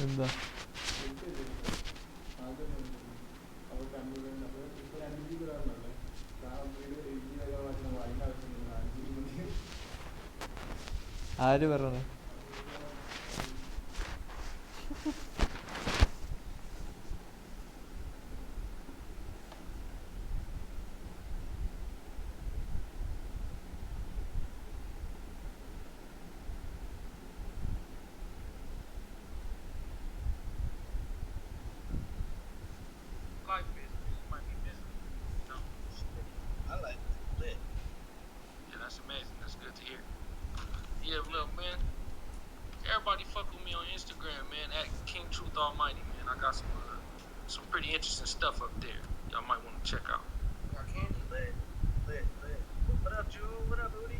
എന്താ ആര് പറഞ്ഞു? That's amazing. That's good to hear. Yeah, look, man. Everybody fuck with me on Instagram, man. At King Truth Almighty, man. I got some pretty interesting stuff up there. Y'all might want to check out. Candy, lit. What up, Drew? What up, Rudy?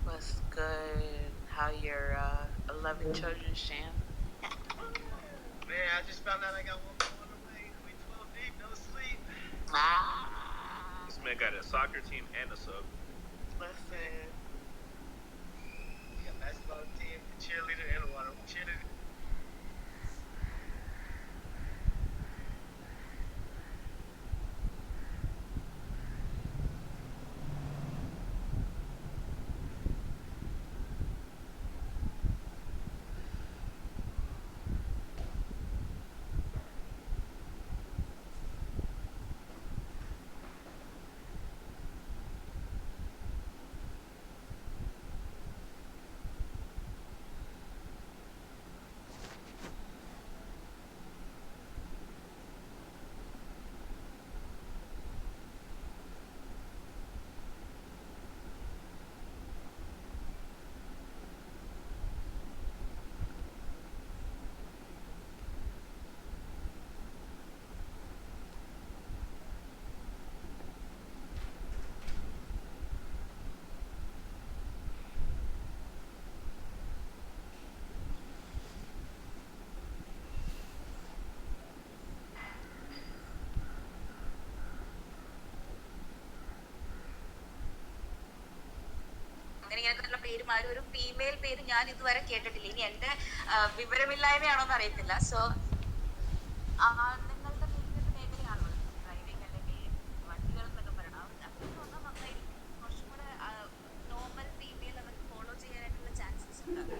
What's good? How your 11 children, Sham? Man, I just found out I got one more on the way. We 12 deep, no sleep. This man got a soccer team and a sub. Listen. We got a basketball team, a cheerleader, and a water cheerleader. ഇങ്ങനെയൊക്കെയുള്ള പേരുമാരും ഒരു female പേര് ഞാൻ ഇതുവരെ കേട്ടിട്ടില്ല. ഇനി എന്റെ വിവരമില്ലായ്മയാണോന്ന് അറിയത്തില്ല. So നിങ്ങളുടെ ബിസിനസ് മേഖലയാണോ ഡ്രൈവിംഗ് അല്ലെങ്കിൽ വണ്ടികൾ എന്നൊക്കെ പറയണം, അങ്ങനെയൊക്കെ വന്നാൽ നന്നായിരിക്കും. കുറച്ചും കൂടെ നോർമൽ ഫീമെയിൽ അവർക്ക് ഫോളോ ചെയ്യാനായിട്ടുള്ള ചാൻസസ് ഉണ്ട്.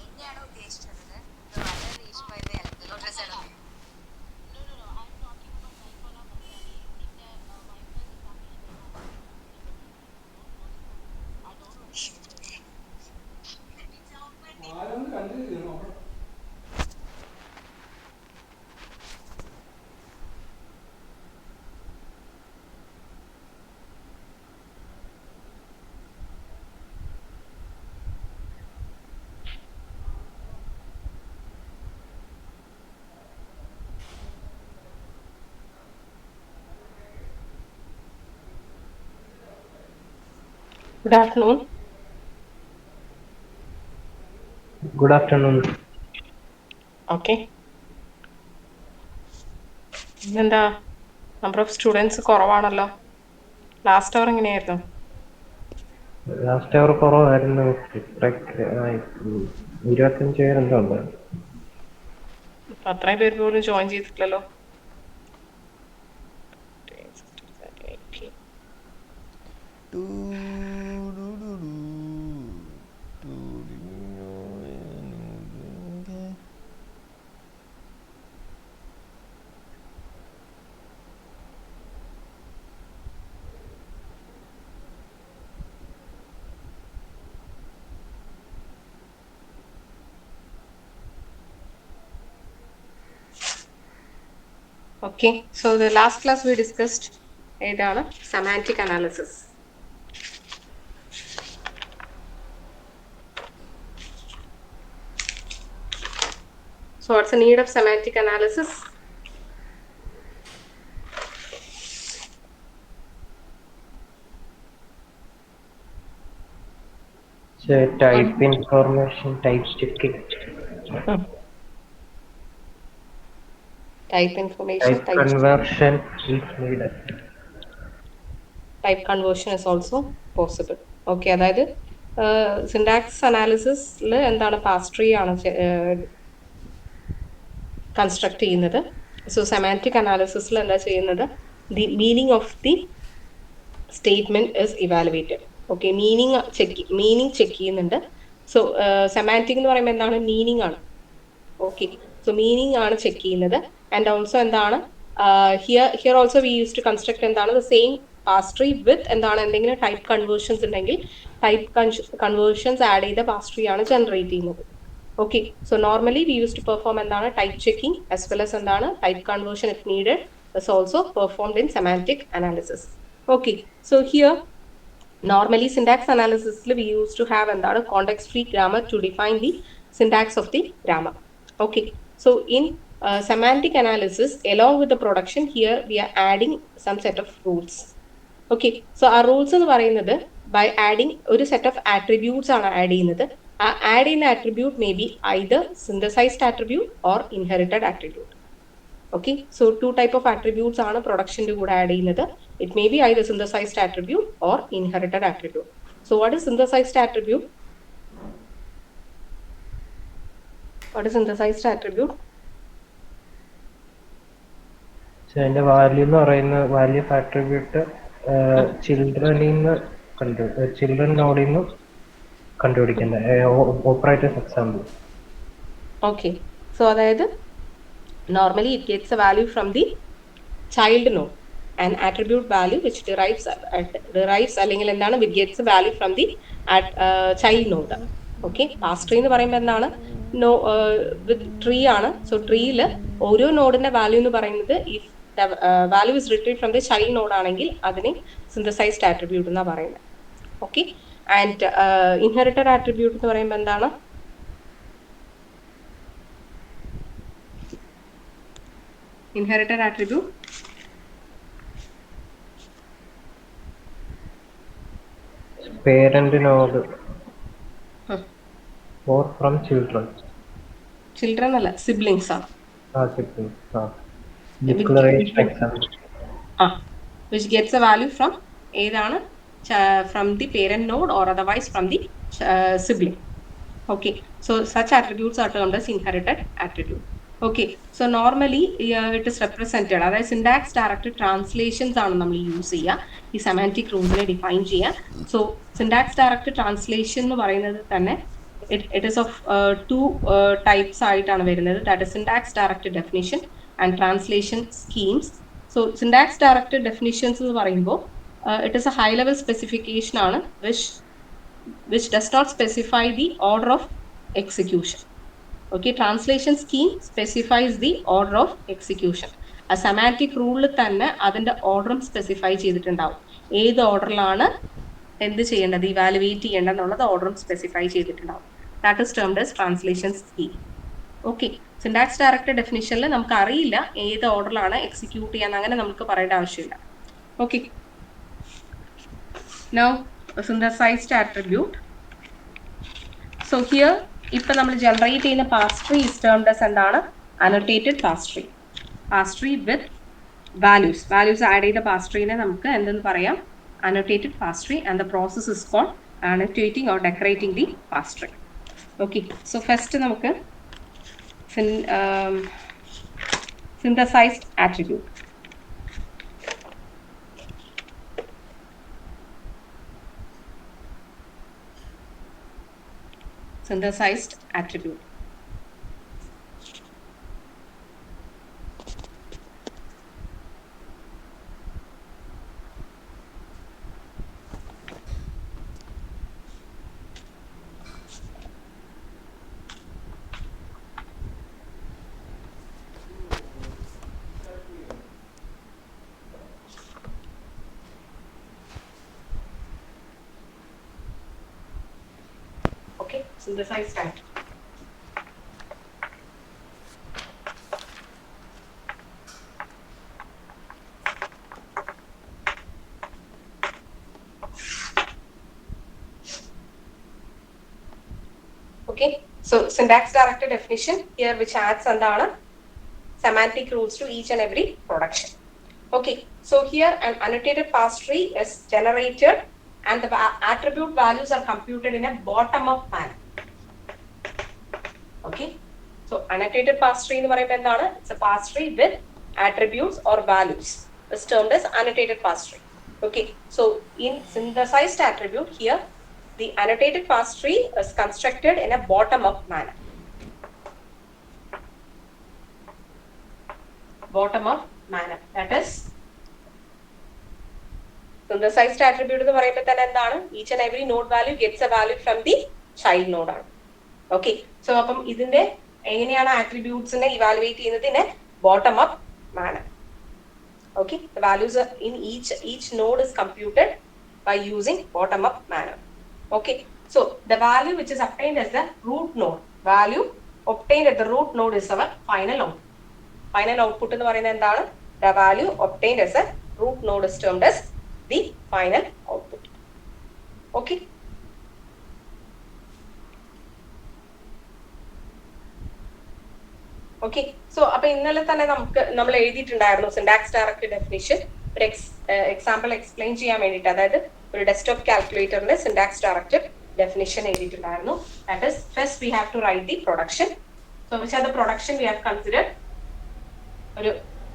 എന്നെയാണോ ഉദ്ദേശിച്ചത്? വളരെ ഈശ്വര ഡ്രസ് ആണോ? Good afternoon. Good afternoon. Okay. ഇന്നെന്താ നമ്പർ ഓഫ് സ്റ്റുഡൻസ് കുറവാണല്ലോ? ലാസ്റ്റ് അവർ എങ്ങനെയായിരുന്നു? ലാസ്റ്റ് അവർ കുറവായിരുന്നു. 25 പേരെന്തോ ഉണ്ടായിരുന്നു. അത്രയും പേര് പോലും ജോയിൻ ചെയ്തിട്ടില്ലല്ലോ. Okay, so the last class we discussed ഏതാണ്? Semantic analysis. So what's the need of semantic analysis? So type information, type checking, Type information, type conversion is needed. Type conversion is also possible. Okay, അതായത് syntax അനാലിസിസിൽ എന്താണ് parse tree ആണ് construct ചെയ്യുന്നത്. So semantic അനാലിസിസിൽ എന്താ ചെയ്യുന്നത്, the meaning of the statement is evaluated. Okay, meaning check ചെയ്യുന്നുണ്ട്. So semantic എന്ന് പറയുമ്പോൾ എന്താണ്, മീനിങ് ആണ്. ഓക്കെ, സോ മീനിങ് ആണ് ചെക്ക് ചെയ്യുന്നത്. ആൻഡ് ഓൾസോ എന്താണ്, here also we use to construct എന്താണ് the same parse tree with എന്താണ് എന്തെങ്കിലും ടൈപ്പ് കൺവേർഷൻസ് ഉണ്ടെങ്കിൽ ടൈപ്പ് കൺവേർഷൻസ് ആഡ് ചെയ്ത പാസ് ട്രീ ആണ് ജനറേറ്റ് ചെയ്യുന്നത്. Okay, so normally we use to perform എന്താണ് type checking as well as എന്താണ് type conversion if needed is also performed in semantic analysis. Okay, so here normally syntax analysis we used to have എന്താണ് context free grammar to define the syntax of the grammar. Okay, so in semantic analysis along with the production here we are adding some set of rules. Okay, so our rules എന്ന് പറയുന്നത് by adding ഒരു set of attributes ആണ് add ചെയ്യുന്നത്. ആ add ചെയ്യുന്ന attribute may be either synthesized attribute or inherited attribute. Okay, so two type of attributes ആണ് പ്രൊഡക്ഷൻ്റെ കൂടെ add ചെയ്യുന്നത്. It may be either synthesized attribute or inherited attribute. So what is synthesized attribute? What is synthesized attribute? So അതിന്റെ value എന്ന് പറയുന്ന value of attribute children നോഡിൽ നിന്ന് കണ്ടുപിടിക്കേണ്ട operators example. Okay, so അതായത് normally it gets a value from the child node, an attribute value which derives അല്ലെങ്കിൽ എന്താണ് it gets a value from the child node. Okay, pass tree എന്ന് പറയുമ്പോൾ എന്താണ് വിത്ത് tree ആണ്. So ട്രീയിൽ ഓരോ നോഡിന്റെ വാല്യൂ എന്ന് പറയുന്നത് if the value is retrieved from the child node ആണെങ്കിൽ അതിനെ സിന്തസൈസ്ഡ് ആട്രിബ്യൂട്ട് എന്നാണ് പറയുന്നത്. ഓക്കെ, ആൻഡ് ഇൻഹെറിറ്റഡ് ആട്രിബ്യൂട്ട് എന്ന് പറയുമ്പോൾ എന്താണ്, inherited attribute parent node or from children അല്ല siblings ആണ്. siblings declaration example which gets a value from ഏതാണ് from the parent node or otherwise from the sibling. Okay, so such attributes are termed as inherited attribute. Okay, so normally it is represented അതായത് syntax direct translations ആണ് നമ്മൾ use ചെയ്യുക ഈ semantic റൂൾസിനെ define ചെയ്യാൻ. So syntax direct translation എന്ന് പറയുന്നത് തന്നെ it is of two types ആയിട്ടാണ് വരുന്നത്. That is syntax direct definition and translation schemes. So syntax direct definitions എന്ന് പറയുമ്പോൾ it is a high level specification ആണ് which does not specify the order of execution. Okay, translation scheme specifies the order of execution. A semantic rule തന്നെ അതിന്റെ ഓർഡറും specify ചെയ്തിട്ടുണ്ടാവും. ഏത് ഓർഡറിലാണ് എന്ത് ചെയ്യേണ്ടത്, ഇവാലുവേറ്റ് ചെയ്യേണ്ടതെന്നുള്ളത് ഓർഡറും സ്പെസിഫൈ ചെയ്തിട്ടുണ്ടാവും. That is termed as translation scheme. Okay, syntax direct ഡെഫിനിഷനിൽ നമുക്ക് അറിയില്ല ഏത് ഓർഡറിലാണ് എക്സിക്യൂട്ട് ചെയ്യാൻ, അങ്ങനെ നമുക്ക് പറയേണ്ട ആവശ്യമില്ല. Okay, now synthesized attribute. So here ഇപ്പം നമ്മൾ ജനറേറ്റ് ചെയ്യുന്ന parse tree is termed as എന്താണ് annotated parse tree with values add ചെയ്ത പാസ് ട്രീനെ നമുക്ക് എന്തെന്ന് പറയാം, annotated pass tree, and the process is called annotating or decorating the pass tree. Okay, so first നമുക്ക് synthesized attribute. Synthesized attribute. Okay, synthesized attribute. So syntax directed definition here which adds എന്താണ് semantic rules to each and every production. Okay, so here an annotated parse tree is generated and the attribute values are computed in a bottom up manner. Okay, so annotated parse tree എന്ന് പറയുമ്പോൾ എന്താണ്? It's a parse tree with attributes or values. It's termed as annotated parse tree. Okay, so in synthesized attribute here, the annotated parse tree is constructed in a bottom up manner. Bottom up manner. That is synthesized attribute എന്ന് പറയുമ്പോൾ തന്നെ എന്താണ്? Each and every node value gets a value from the child node ആണ്. Okay, so അപ്പം ഇതിന്റെ എങ്ങനെയാണ് attributes-നെ evaluate ചെയ്യുന്നത് in a bottom up manner. Okay, the values in each node is computed by using bottom up manner. Okay, so the value which is obtained as the root node, value obtained at the root node is our final output. Final output എന്ന് പറയുന്നത് എന്താണ്? The value obtained as a root node is termed as the final output. Okay. Okay, so അപ്പോൾ ഇന്നലെ തന്നെ നമ്മൾ എഴുതിയിട്ടുണ്ടായിരുന്നു syntax directed definition ഒരു example explain ചെയ്യാൻ വേണ്ടിയിട്ട്, അതായത് ഒരു ഡെസ്ക്ടോപ്പ് കാൽക്കുലേറ്ററിന്റെ സിൻടാക്സ് ഡയറക്റ്റഡ് definition എഴുതിയിട്ടുണ്ടായിരുന്നു. That is, first we have to write the production. So which are the production we have considered? ഒരു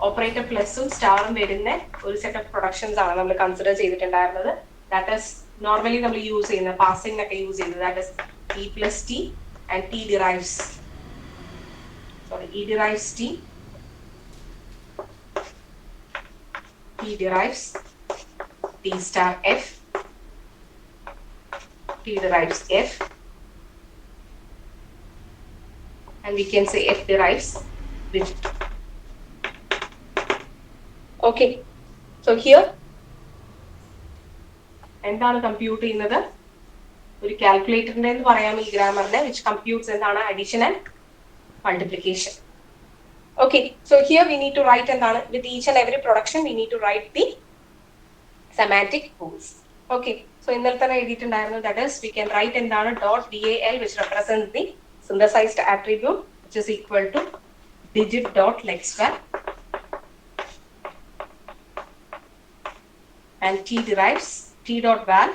ഓപ്പറേറ്റർ പ്ലസും സ്റ്റാറും വരുന്ന ഒരു സെറ്റ് ഓഫ് പ്രൊഡക്ഷൻസ് ആണ് നമ്മൾ കൺസിഡർ ചെയ്തിട്ടുണ്ടായിരുന്നത്. ദാറ്റ് ഈസ് നോർമലി നമ്മൾ യൂസ് ചെയ്യുന്ന പാസിംഗിനൊക്കെ യൂസ് ചെയ്യുന്നത്. That is E plus T and T derives E derives T, T derives T star F, T derives F, and we can say F derives digit. Okay, so here എന്താണ് compute ചെയ്യുന്നത്? ഒരു കാൽക്കുലേറ്ററിന്റെ എന്ന് പറയാം ഈ ഗ്രാമറിനെ, which computes എന്താണ് addition and multiplication. Okay, so here we need to write എന്താണ് with each and every production we need to write the semantic rules. Okay, so ഇന്നലെ തന്നെ എഴുതിയിട്ടുണ്ടായിരുന്നു. That is, we can write എന്താണ് dot DAL which represents the synthesized attribute which is equal to digit dot lexval, and T derives T dot val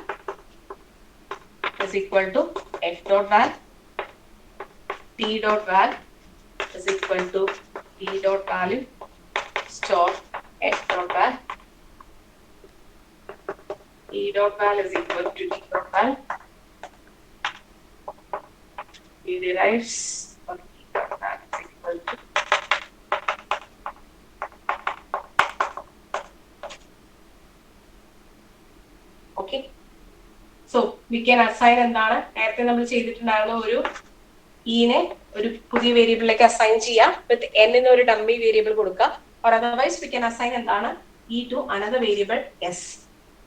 is equal to F dot val, T dot val is equal to T dot value store F dot val, E dot val is equal to T dot val, E derives or T dot val is equal to okay. So we can assign എന്താണ് നേരത്തെ നമ്മൾ ചെയ്തിട്ടുണ്ടായിരുന്ന ഒരു ഇനെ ഒരു പുതിയ വേരിയബിളിലേക്ക് assign ചെയ്യാം വിത്ത് n എന്ന ഒരു ഡമ്മി വേരിയബിൾ കൊടുക്കുക, or otherwise we can assign എന്താണ് e to another variable s.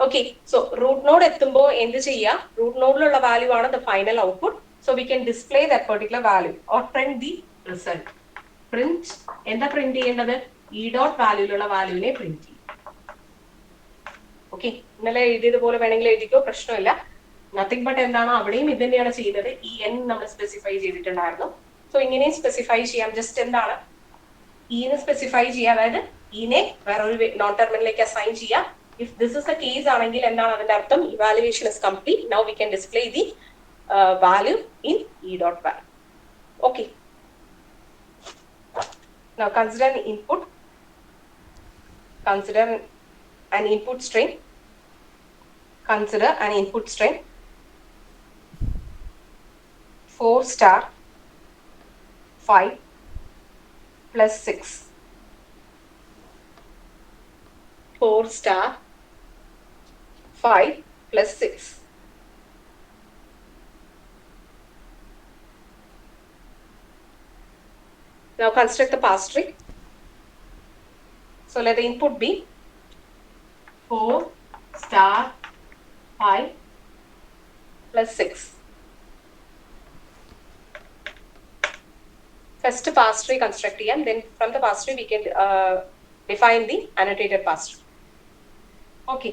Okay, so root node എത്തുമ്പോൾ എന്ത് ചെയ്യാം? root നോഡിലുള്ള വാല്യൂ ആണ് the final output, so we can display that particular value or print the result. Print എന്താ print ചെയ്യേണ്ടത്? e dot വാല്യൂലുള്ള വാല്യൂവിനെ print ചെയ്യും. Okay, ഇന്നലെ എഴുതിയതുപോലെ വേണമെങ്കിൽ എഴുതിക്കോ, പ്രശ്നമില്ല. നത്തിങ് ബട്ട് എന്താണ് അവിടെയും ഇത് തന്നെയാണ് ചെയ്തത്. ഈ n നമ്മൾ സ്പെസിഫൈ ചെയ്തിട്ടുണ്ടായിരുന്നു. സോ ഇങ്ങനെയും സ്പെസിഫൈ ചെയ്യാം. ജസ്റ്റ് എന്താണ് ഇനെ സ്പെസിഫൈ ചെയ്യുക, അതായത് ഇനെ വേറൊരു നോൺ ടെർമിനലിലേക്ക് അസൈൻ ചെയ്യാം. If this is A case ആണെങ്കിൽ എന്താണ് അതിന്റെ അർത്ഥം? Evaluation is complete. Now we can display the value in E dot value. Okay, now consider an input. Consider an input string. Consider an input string 4 star 5 plus 6. 4 star 5 plus 6. Now construct the parse tree. So let the input be 4 star 5 plus 6. First parse tree construct ചെയ്യാം, then from the parse tree we can define the annotated parse tree. Okay,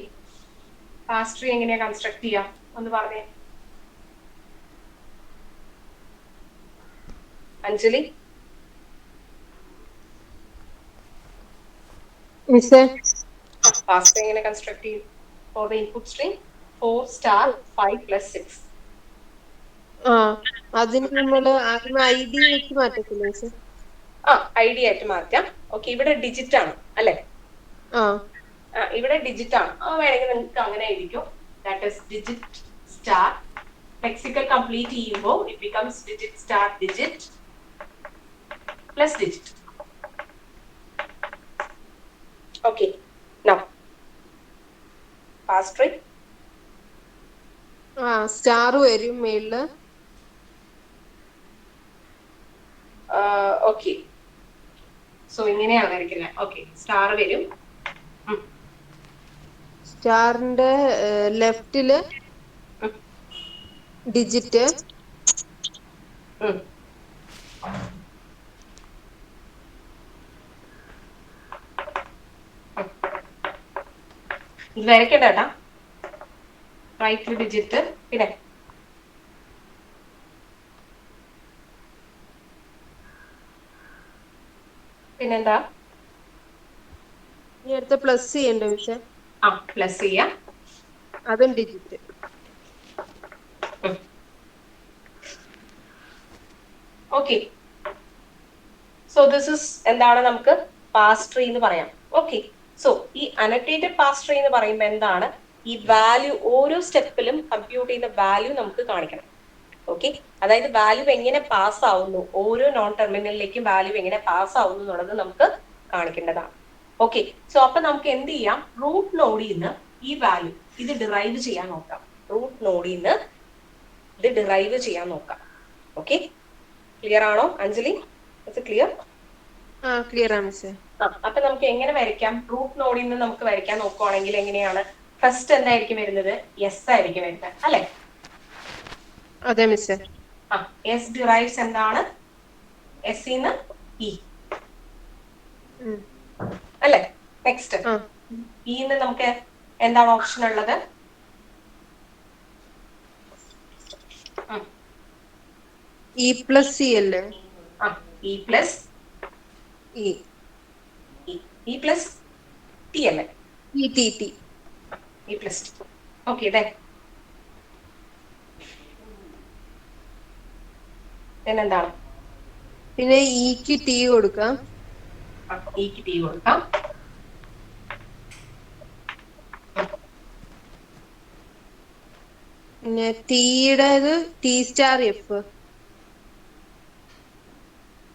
parse tree എങ്ങനെയാ construct ചെയ്യാം ഒന്ന് പറഞ്ഞേ. Anjali? Pass tree എങ്ങനെ construct ചെയ്യും? For the input stream 4 star 5 plus 6. അതിന് നമ്മള് ID വെച്ച് മാറ്റത്തില്ലേ മിസ്സേ? ID ആയിട്ട് മാറ്റാം. ഓക്കെ, ഇവിടെ ഡിജിറ്റ് ആണ് അല്ലെ? ഇവിടെ ഡിജിറ്റ് ആണ്. വേണമെങ്കിൽ നിങ്ങൾക്ക് അങ്ങനെ ആയിരിക്കും. That is digit star. Lexical complete ചെയ്യുമ്പോൾ it becomes digit star digit plus digit. Okay, now parse tree. Star വരും മേളില്. ഓക്കെ, സോ ഇങ്ങനെയാണ് വരയ്ക്കുന്നത്. ഓക്കെ, സ്റ്റാർ വരും. സ്റ്റാറിന്റെ ലെഫ്റ്റില് ഡിജിറ്റ്, ഇത് വരയ്ക്കണ്ട കേട്ടാ. റൈറ്റ് ഡിജിറ്റ്, പിന്നെന്താ ഇനി അടുത്ത പ്ലസ് ചെയ്യണ്ടേ മിസ്സേ? പ്ലസ് ചെയ്യാം. അതും digit. Okay, so this is എന്താണ് നമുക്ക് പാസ് ട്രീ എന്ന് പറയാം. ഓക്കെ, സോ ഈ അനോട്ടേറ്റഡ് പാസ് ട്രീ എന്ന് പറയുമ്പോൾ എന്താണ്? ഈ വാല്യൂ ഓരോ സ്റ്റെപ്പിലും കമ്പ്യൂട്ട് ചെയ്യുന്ന വാല്യൂ നമുക്ക് കാണിക്കണം. ഓക്കെ, അതായത് വാല്യൂ എങ്ങനെ പാസ് ആവുന്നു, ഓരോ നോൺ ടെർമിനലിലേക്കും വാല്യൂ എങ്ങനെ പാസ് ആവുന്നു എന്നുള്ളത് നമുക്ക് കാണിക്കേണ്ടതാണ്. ഓക്കെ, സോ അപ്പൊ നമുക്ക് എന്ത് ചെയ്യാം? റൂട്ട് നോഡിൽ നിന്ന് ഈ വാല്യൂ ഇത് ഡിറൈവ് ചെയ്യാൻ നോക്കാം. റൂട്ട് നോഡിൽ നിന്ന് ഇത് ഡിറൈവ് ചെയ്യാൻ നോക്കാം. ഓക്കെ, ക്ലിയർ ആണോ അഞ്ജലി? ക്ലിയർ? ക്ലിയർ ആണ് മിസ്സേ. അപ്പൊ നമുക്ക് എങ്ങനെ വരയ്ക്കാം? റൂട്ട് നോഡിൽ നിന്ന് നമുക്ക് വരയ്ക്കാൻ നോക്കുവാണെങ്കിൽ എങ്ങനെയാണ്? ഫസ്റ്റ് എന്തായിരിക്കും വരുന്നത്? എസ് ആയിരിക്കും വരുന്നത് അല്ലെ? അതെ മിസ്സേ. എസ് ഡിറൈവ്സ് എന്താണ്? എസ് ന്ന് ഇ അല്ലെ? നെക്സ്റ്റ് ഇന്ന് നമുക്ക് എന്താണ് ഓപ്ഷൻ ഉള്ളത്? ഇ പ്ലസ് സി അല്ലേ? E plus E plus T അല്ലേ? E plus T. ഓക്കെ, പിന്നെന്താണ്? പിന്നെ ഇക്ക് ടി കൊടുക്കാം. ഇക്ക് ടി കൊടുക്കാം. പിന്നെ ടിയുടേത് ടി സ്റ്റാർ എഫ്.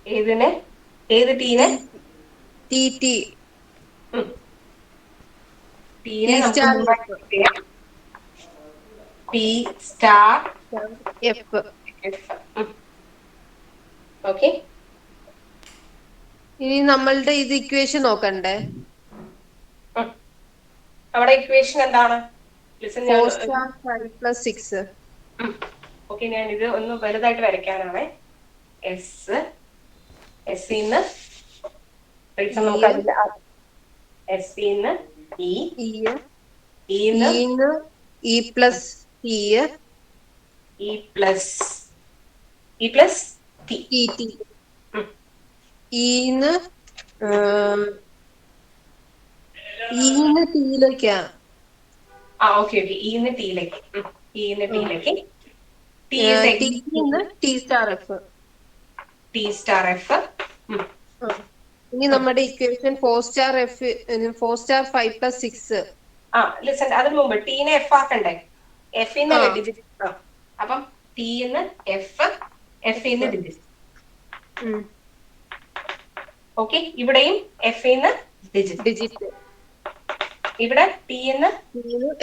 ഏതിനെ? ഏത് ടീനെ? ടി ടി ടീനെ ടി സ്റ്റാർ എഫ്. ഓക്കെ, ഇനി നമ്മളുടെ ഇത് ഇക്വേഷൻ നോക്കണ്ടേ? നമ്മുടെ ഇക്വേഷൻ എന്താണ്? ഓക്കെ, ഞാൻ ഇത് ഒന്ന് വലുതായിട്ട് വരയ്ക്കാനാണ്. എസ് ന്ന് നമുക്ക് എസ് ന്ന് ഇ പ്ലസ് ടി, ഈന്ന് ടിയിലേക്കാ. ഓക്കെ, ഇന്ന് ടിയിലേക്ക്. T star F. ഇനി നമ്മുടെ ഇക്വേഷൻ 4 സ്റ്റാർ 5 plus 6. ലിസൺ, അതിന് മുമ്പ് ടീനെ എഫ് ആക്കണ്ടേ? എഫ് ന്ന് ഡിജിറ്റ്. അപ്പം ടി ന്ന് എഫ്, എഫ് ന്ന് ഡിജിറ്റ്. ഓക്കെ, ഇവിടെയും എഫ് ന്ന് ഡിജിറ്റ്. ഇവിടെ ടി ന്ന്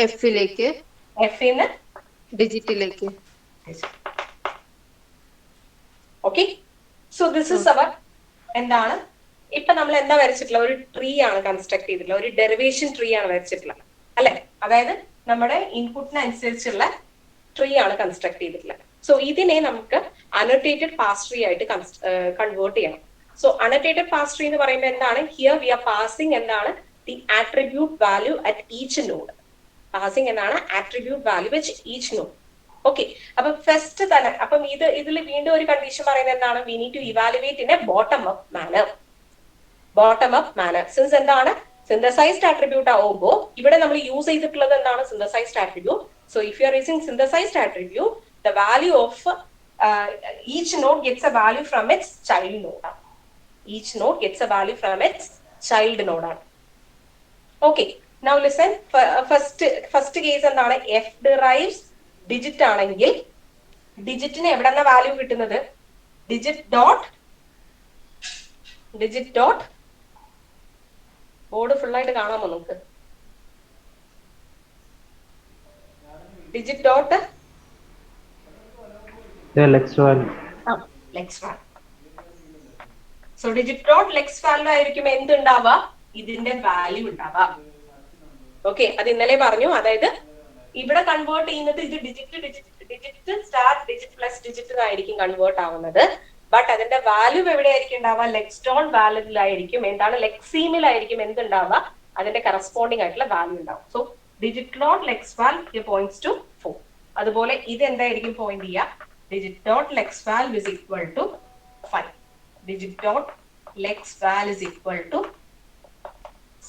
എഫിലേക്ക്, എഫ് ന്ന് ഡിജിറ്റിലേക്ക്. Okay, so this is our എന്താണ് ഇപ്പൊ നമ്മൾ എന്താ വരച്ചിട്ടുള്ള ഒരു ട്രീ ആണ് കൺസ്ട്രക്ട് ചെയ്തിട്ടുള്ള ഒരു ഡെറിവേഷൻ ട്രീ ആണ് വരച്ചിട്ടുള്ളത് അല്ലെ? അതായത് നമ്മുടെ ഇൻപുട്ടിനനുസരിച്ചുള്ള ട്രീ ആണ് കൺസ്ട്രക്ട് ചെയ്തിട്ടുള്ളത്. സോ ഇതിനെ നമുക്ക് അനോട്ടേറ്റഡ് പാസ് ട്രീ ആയിട്ട് കൺവേർട്ട് ചെയ്യണം. സോ അനോട്ടേറ്റഡ് പാസ് ട്രീ എന്ന് പറയുമ്പോൾ എന്താണ്? ഹിയർ വി ആർ പാസിംഗ് എന്താണ്? The attribute value at each node. Passing എന്താണ്? Attribute value at each node. Okay, അപ്പൊ ഫസ്റ്റ് തന്നെ അപ്പം ഇതിൽ വീണ്ടും ഒരു കണ്ടീഷൻ പറയുന്നത് എന്താണ്? We need to evaluate in a bottom up manner. Bottom up manner since എന്താണ് സിന്തസൈസ്ഡ് ആട്രിബ്യൂട്ട് ആവുമ്പോൾ ഇവിടെ നമ്മൾ യൂസ് ചെയ്തിട്ടുള്ളത് എന്താണ്? Synthesised attribute. So if you are using synthesised attribute, the value of each node gets a value from its child node. Each node gets a value from its child node. Okay, now listen. First case എന്താണ്? F derives digit ആണെങ്കിൽ ഡിജിറ്റിന് എവിടെന്ന value കിട്ടുന്നത്? Digit dot board full ആയിട്ട് കാണാമോ നമുക്ക്? Digit dot lex. So digit dot lex value ആയിരിക്കും എന്തുണ്ടാവുക? ഇതിന്റെ വാല്യൂ ഉണ്ടാവുക. ഓക്കെ, അത് ഇന്നലെ പറഞ്ഞു. അതായത് ഇവിടെ കൺവേർട്ട് ചെയ്യുന്നത് ഇത് digit star digit plus digit ആയിരിക്കും കൺവേർട്ട് ആവുന്നത്. ബട്ട് അതിന്റെ വാല്യൂ എവിടെയായിരിക്കും ഉണ്ടാവുക? ലെക്സ് ഡോട്ട് വാല്യൂലായിരിക്കും. എന്താണ്? ലെക്സീമിലായിരിക്കും എന്തുണ്ടാവുക? അതിന്റെ കറസ്പോണ്ടിങ് ആയിട്ടുള്ള വാല്യൂ ഉണ്ടാവും. So digit dot lex value points to 4. അതുപോലെ ഇത് എന്തായിരിക്കും പോയിന്റ് ചെയ്യുക? digit dot lex val is equal to 5. Digit dot lex val is equal to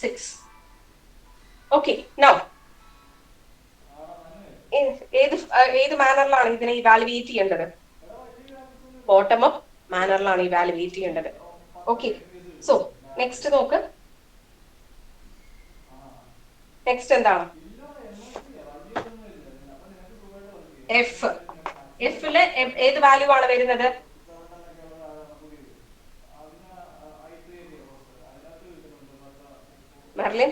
6. Okay, now ഏത് മാനറിലാണ് ഇതിനെ ഇവാലുവേറ്റ് ചെയ്യേണ്ടത്? ബോട്ടം അപ്പ് മാനറിലാണ് ഇവാലുവേറ്റ് ചെയ്യേണ്ടത്. ഓക്കെ, സോ നെക്സ്റ്റ് നോക്ക്. Next എന്താണ്? എഫില് ഏത് വാല്യൂ ആണ് വരുന്നത്? മെർലിൻ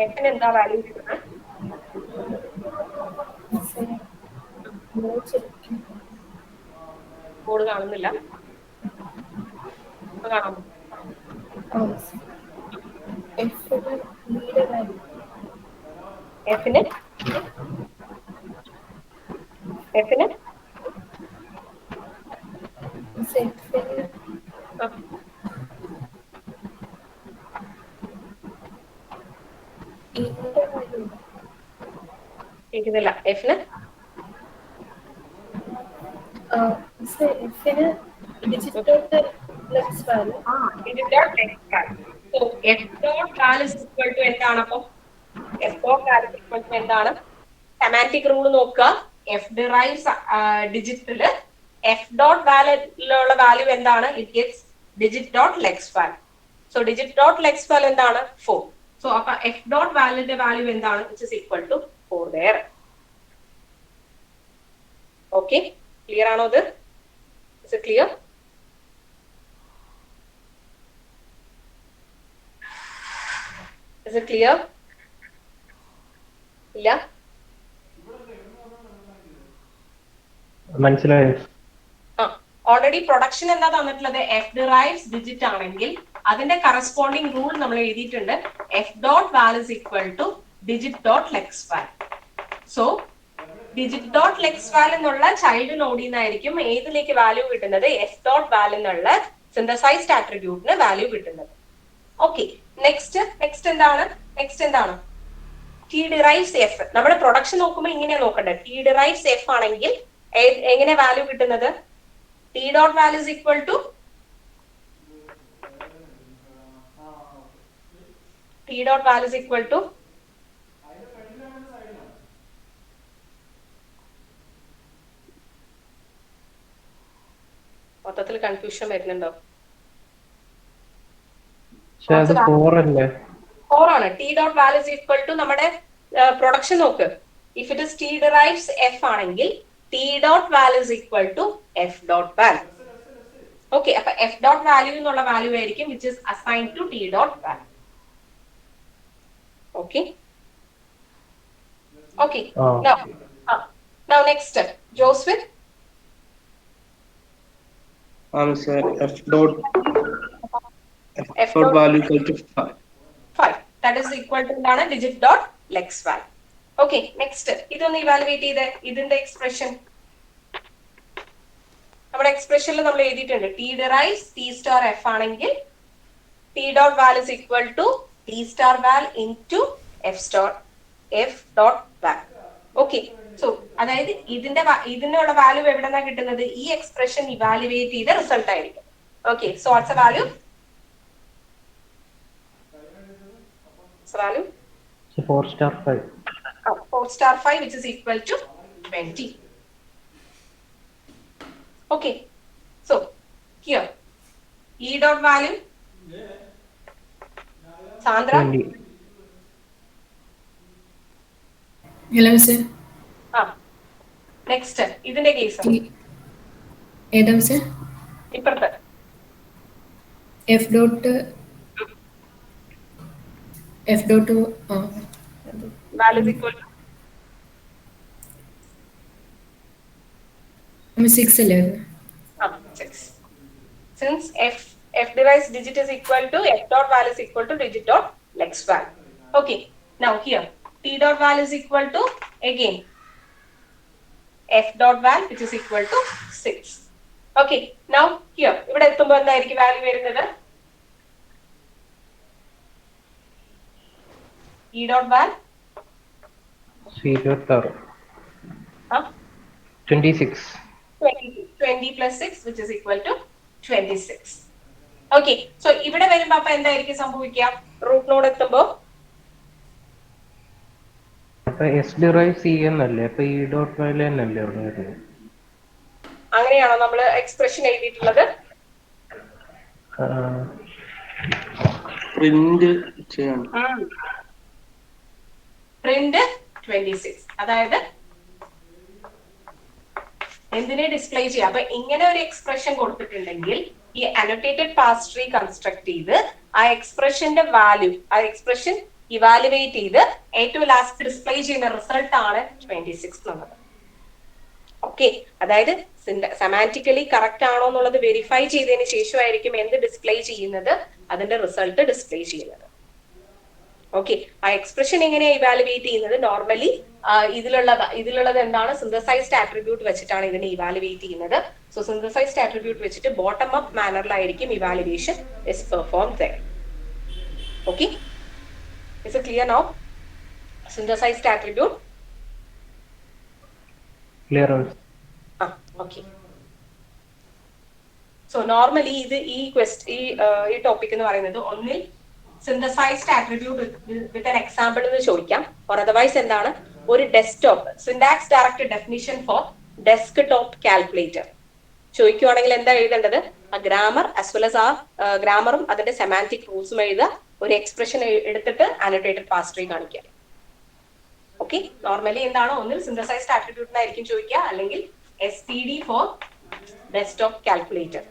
എഫിന് എന്താ വാല്യൂ കിട്ടുന്നത്? ബോർഡ് കാണുന്നില്ല, കാണാമോ? എഫിന് കേൾക്കുന്നില്ല. എഫിന് digit dot lex value. So f dot val is equal to എന്താണ്? അപ്പം f dot val is equal to എന്താണ്? സെമാന്റിക് റൂൾ നോക്കുക. f derives ഡിജിറ്റില് f dot വാല്യൂലുള്ള വാല്യൂ എന്താണ്? It gets digit dot lex val. So digit dot lex val എന്താണ്? 4. So അപ്പൊ f dot വാല്യൂന്റെ value എന്താണ്? Which is equal to 4 there. Okay, clear ആണോ ഇത്? Is it clear? Is it clear? ഇല്ല, മനസ്സിലായോ? Already production എന്താ തന്നിട്ടുള്ളത്? എഫ് ഡിറൈവ്സ് ഡിജിറ്റ് ആണെങ്കിൽ അതിന്റെ കറസ്പോണ്ടിങ് റൂൾ നമ്മൾ എഴുതിയിട്ടുണ്ട്. F dot val is equal to digit dot lex val. So digit dot lex val എന്നുള്ള ചൈൽഡ് നോഡിൽ നിന്നായിരിക്കും ഏതിലേക്ക് വാല്യൂ കിട്ടുന്നത്? എഫ് ഡോട്ട് വാൽ എന്നുള്ള സിന്തസൈസ്ഡ് ആട്രിബ്യൂട്ടിന് വാല്യൂ കിട്ടുന്നത്. ഓക്കെ, നെക്സ്റ്റ് എന്താണ്? T derives F. നമ്മുടെ പ്രൊഡക്ഷൻ നോക്കുമ്പോൾ ഇങ്ങനെ നോക്കണ്ടേ? ടി ഡിറൈവ്സ് എഫ് ആണെങ്കിൽ എങ്ങനെ വാല്യൂ കിട്ടുന്നത്? T dot value is equal to മൊത്തത്തിൽ കൺഫ്യൂഷൻ വരുന്നുണ്ടോ? 4 ആണ്. T dot value is equal to നമ്മുടെ പ്രൊഡക്ഷൻ നോക്ക്. If it is T derives F ആണെങ്കിൽ T dot value is equal to F dot value. Okay, അപ്പൊ F dot value എന്നുള്ള value ആയിരിക്കും which is assigned to T dot value. Okay, now next Joseph. Sir, f dot value equal to 5. That is equal to എന്താണ്? digit dot lex val. Okay, next ഇതൊന്ന് evaluate ചെയ്ത് ഇതിന്റെ expression നമ്മുടെ എക്സ്പ്രഷനിൽ നമ്മൾ എഴുതിയിട്ടുണ്ട്. T derives T star F ആണെങ്കിൽ T dot val is equal to D star val into F dot val. Okay. So അതായത് ഇതിനുള്ള വാല്യൂ എവിടെ നിന്നാണ് കിട്ടുന്നത്? ഈ എക്സ്പ്രഷൻ ഇവാലുവേറ്റ് ചെയ്ത റിസൾട്ട് ആയിരിക്കും. Okay, so what's a value? Value? So 4 star 5. 4 star 5 which is equal to 20. Okay, so here E dot value Sandra. 20. Hello, sir. Next ഇതിന്റെ case ഏതാ sir? ഇപ്പുറത്തെ F dot value is equal to 6 അല്ലേ? 6. Since f device digit is equal to f dot val is equal to digit dot lex val. Okay, now here T dot val is equal to again f dot val which is equal to 6. Okay, now here ഇവിടെ എത്തുമ്പോൾ എന്തായിരിക്കും value വരുന്നത്? E dot val 26. 20 plus 6 which is equal to 26. Okay, so ഇവിടെ വരുമ്പോ അപ്പൊ എന്തായിരിക്കും സംഭവിക്കുക? Root node എത്തുമ്പോ അപ്പൊ എസ് ഡിറൈവ് സി എന്നല്ലേ, അപ്പൊ ഈ ഡോട്ട് വാല്യൂ തന്നെയല്ലേ അവിടെ വരുന്നത്? അങ്ങനെയാണോ നമ്മൾ എക്സ്പ്രഷൻ എഴുതിയിട്ടുള്ളത്? പ്രിന്റ് ചെയ്യണം. പ്രിന്റ് 26, അതായത് എന്തിനെ ഡിസ്പ്ലേ ചെയ്യാം? അപ്പൊ ഇങ്ങനെ ഒരു എക്സ്പ്രഷൻ കൊടുത്തിട്ടുണ്ടെങ്കിൽ ഈ അനോട്ടേറ്റഡ് പാസ് ട്രീ കൺസ്ട്രക്ട് ചെയ്ത് ആ എക്സ്പ്രഷന്റെ വാല്യൂ, ആ എക്സ്പ്രഷൻ ഇവാലുവേറ്റ് ചെയ്ത് ഏറ്റവും ലാസ്റ്റ് ഡിസ്പ്ലേ ചെയ്യുന്ന റിസൾട്ട് ആണ് 26 എന്നുള്ളത്. ഓക്കെ, അതായത് സെമാന്റിക്കലി കറക്റ്റ് ആണോ എന്നുള്ളത് വെരിഫൈ ചെയ്തതിന് ശേഷമായിരിക്കും എന്ത് ഡിസ്പ്ലേ ചെയ്യുന്നത്, അതിന്റെ റിസൾട്ട് ഡിസ്പ്ലേ ചെയ്യുന്നത്. ഓക്കെ, ആ എക്സ്പ്രഷൻ എങ്ങനെയാണ് ഇവാലുവേറ്റ് ചെയ്യുന്നത്? നോർമലി ഇതിലുള്ളത് എന്താണ്? സിന്തസൈസ്ഡ് ആട്രിബ്യൂട്ട് വെച്ചിട്ടാണ് ഇതിനെ ഇവാലുവേറ്റ് ചെയ്യുന്നത്. സോ സിന്തസൈസ്ഡ് ആട്രിബ്യൂട്ട് വെച്ചിട്ട് ബോട്ടം അപ്പ് മാനറിലായിരിക്കും evaluation is perform there. Okay, is it clear now? Synthesized attribute. Clear. Okay. So normally ഈ ടോപ്പിക് എന്ന് പറയുന്നത് ഒന്നിൽ synthesised attribute with an example എന്ന് ചോദിക്കാം, ഓർ അതർവൈസ് എന്താണ് ഒരു desktop syntax direct definition for desktop calculator ചോദിക്കുവാണെങ്കിൽ എന്താ എഴുതേണ്ടത്? ആ ഗ്രാമർ ആസ് വെൽ ആസ് ആ ഗ്രാമറും അതിന്റെ സെമാന്റിക് റൂൾസും എഴുതുക, ഒരു എക്സ്പ്രഷൻ എടുത്തിട്ട് അനോട്ടേറ്റഡ് പാസ് ട്രീ കാണിക്കുക. ഓക്കെ, നോർമലി എന്താണ് ഒന്നിൽ സിന്തസൈസ്ഡ് ആട്രിബ്യൂട്ടിനായിരിക്കും ചോദിക്കുക, അല്ലെങ്കിൽ STD ഫോർ ഡെസ്ക്ടോപ്പ് കാൽക്കുലേറ്റർ.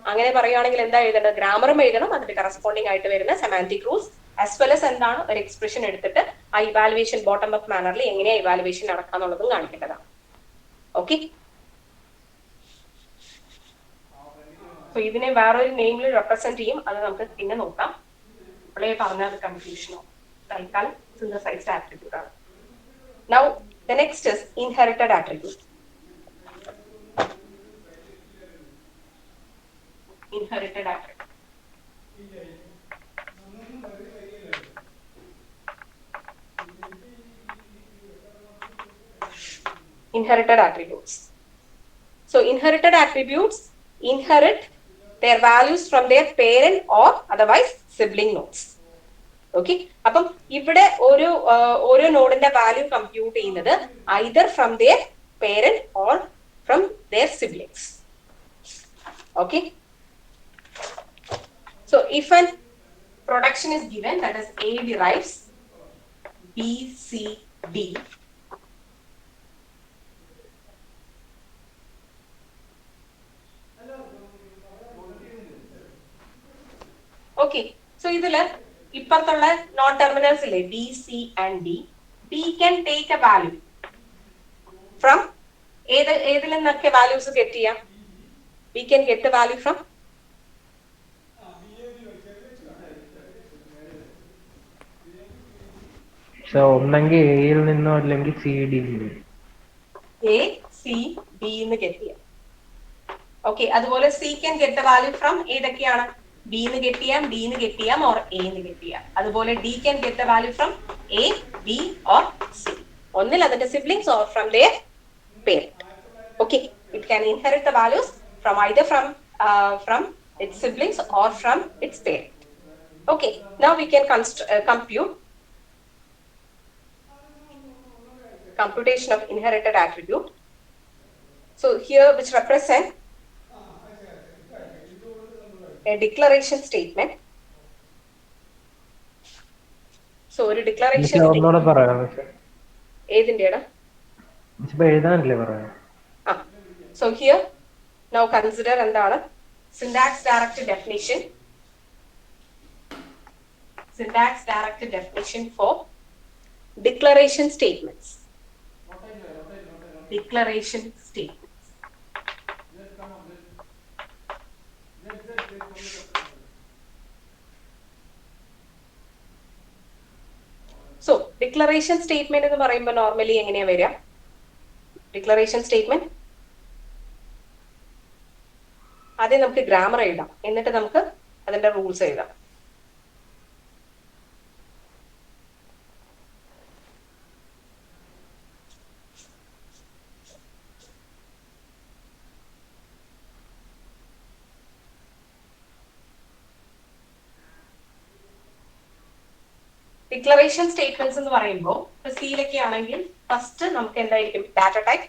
അങ്ങനെ പറയുകയാണെങ്കിൽ എന്താ എഴുതേണ്ടത്? ഗ്രാമറും എഴുതണം, അതിന്റെ കറസ്പോണ്ടിങ് ആയിട്ട് വരുന്ന semantic rules as well as എന്താണ് ഒരു എക്സ്പ്രഷൻ എടുത്തിട്ട് ആ ഇവാലുവേഷൻ ബോട്ടം അപ്പ് മാനറിൽ എങ്ങനെയാ ഇവാലുവേഷൻ നടക്കാന്നുള്ളതും കാണിക്കേണ്ടതാണ്. ഓക്കെ, സോ ഇതിനെ വേറൊരു നെയിമിൽ റെപ്രസെന്റ് ചെയ്യും, അത് നമുക്ക് പിന്നെ നോക്കാം. ഇവിടെ പറഞ്ഞത് കൺഫ്യൂഷനോ? തൽക്കാലം സിന്തസൈസ്ഡ് ആട്രിബ്യൂട്ട് ആണ്. Now the next is inherited attribute. Inherited attribute. Inherited attributes. So inherited attributes inherit their values from their parent or otherwise sibling nodes. Okay, അപ്പം ഇവിടെ ഓരോ നോഡിന്റെ വാല്യൂ കമ്പ്യൂട്ട് ചെയ്യുന്നത് either from their parent or from their siblings. Okay. So if an production is given, that is A derives B, C, D. Okay, so ഇതില് ഇപ്പുറത്തുള്ള non terminals ഇല്ലേ B, C and D. B can take a value from ഏതിൽ നിന്നൊക്കെ values get ചെയ്യാം? We can get the value from ഒന്നെങ്കിൽ എയിൽ നിന്നോ അല്ലെങ്കിൽ C ഡിയിൽ നിന്നോ. A, C, D എന്ന് ഗെറ്റ് ചെയ്യാം. ഓക്കെ, അതുപോലെ C can get the value from ഏതൊക്കെയാണ്? B എന്ന് get ചെയ്യാം, D എന്ന് get ചെയ്യാം, or A എന്ന് get ചെയ്യാം. അതുപോലെ D can get the value from A, B or C. ഒന്നിൽ അതിന്റെ siblings or from their parent. Okay, it can inherit the values from either from its siblings or from its parent. Okay, now we can compute computation of inherited attribute. So here, which represent a declaration statement. So ഒരു declaration ഒന്നുകൂടെ പറയാം പക്ഷേ ഏതിന്റെയാണ് ഇപ്പൊ എഴുതാനല്ലേ പറയാം. So here now consider എന്താണ് syntax directed definition. Syntax directed definition for declaration statements. Declaration statements. So declaration statement എന്ന് പറയുമ്പോൾ normally എങ്ങനെയാ വരിക? Declaration statement ആദ്യം നമുക്ക് ഗ്രാമർ എഴുതാം, എന്നിട്ട് നമുക്ക് അതിന്റെ റൂൾസ് എഴുതാം. ഡിക്ലറേഷൻ സ്റ്റേറ്റ്മെന്റ്സ് എന്ന് പറയുമ്പോൾ സിയിലൊക്കെ ആണെങ്കിൽ ഫസ്റ്റ് നമുക്ക് എന്തായിരിക്കും data type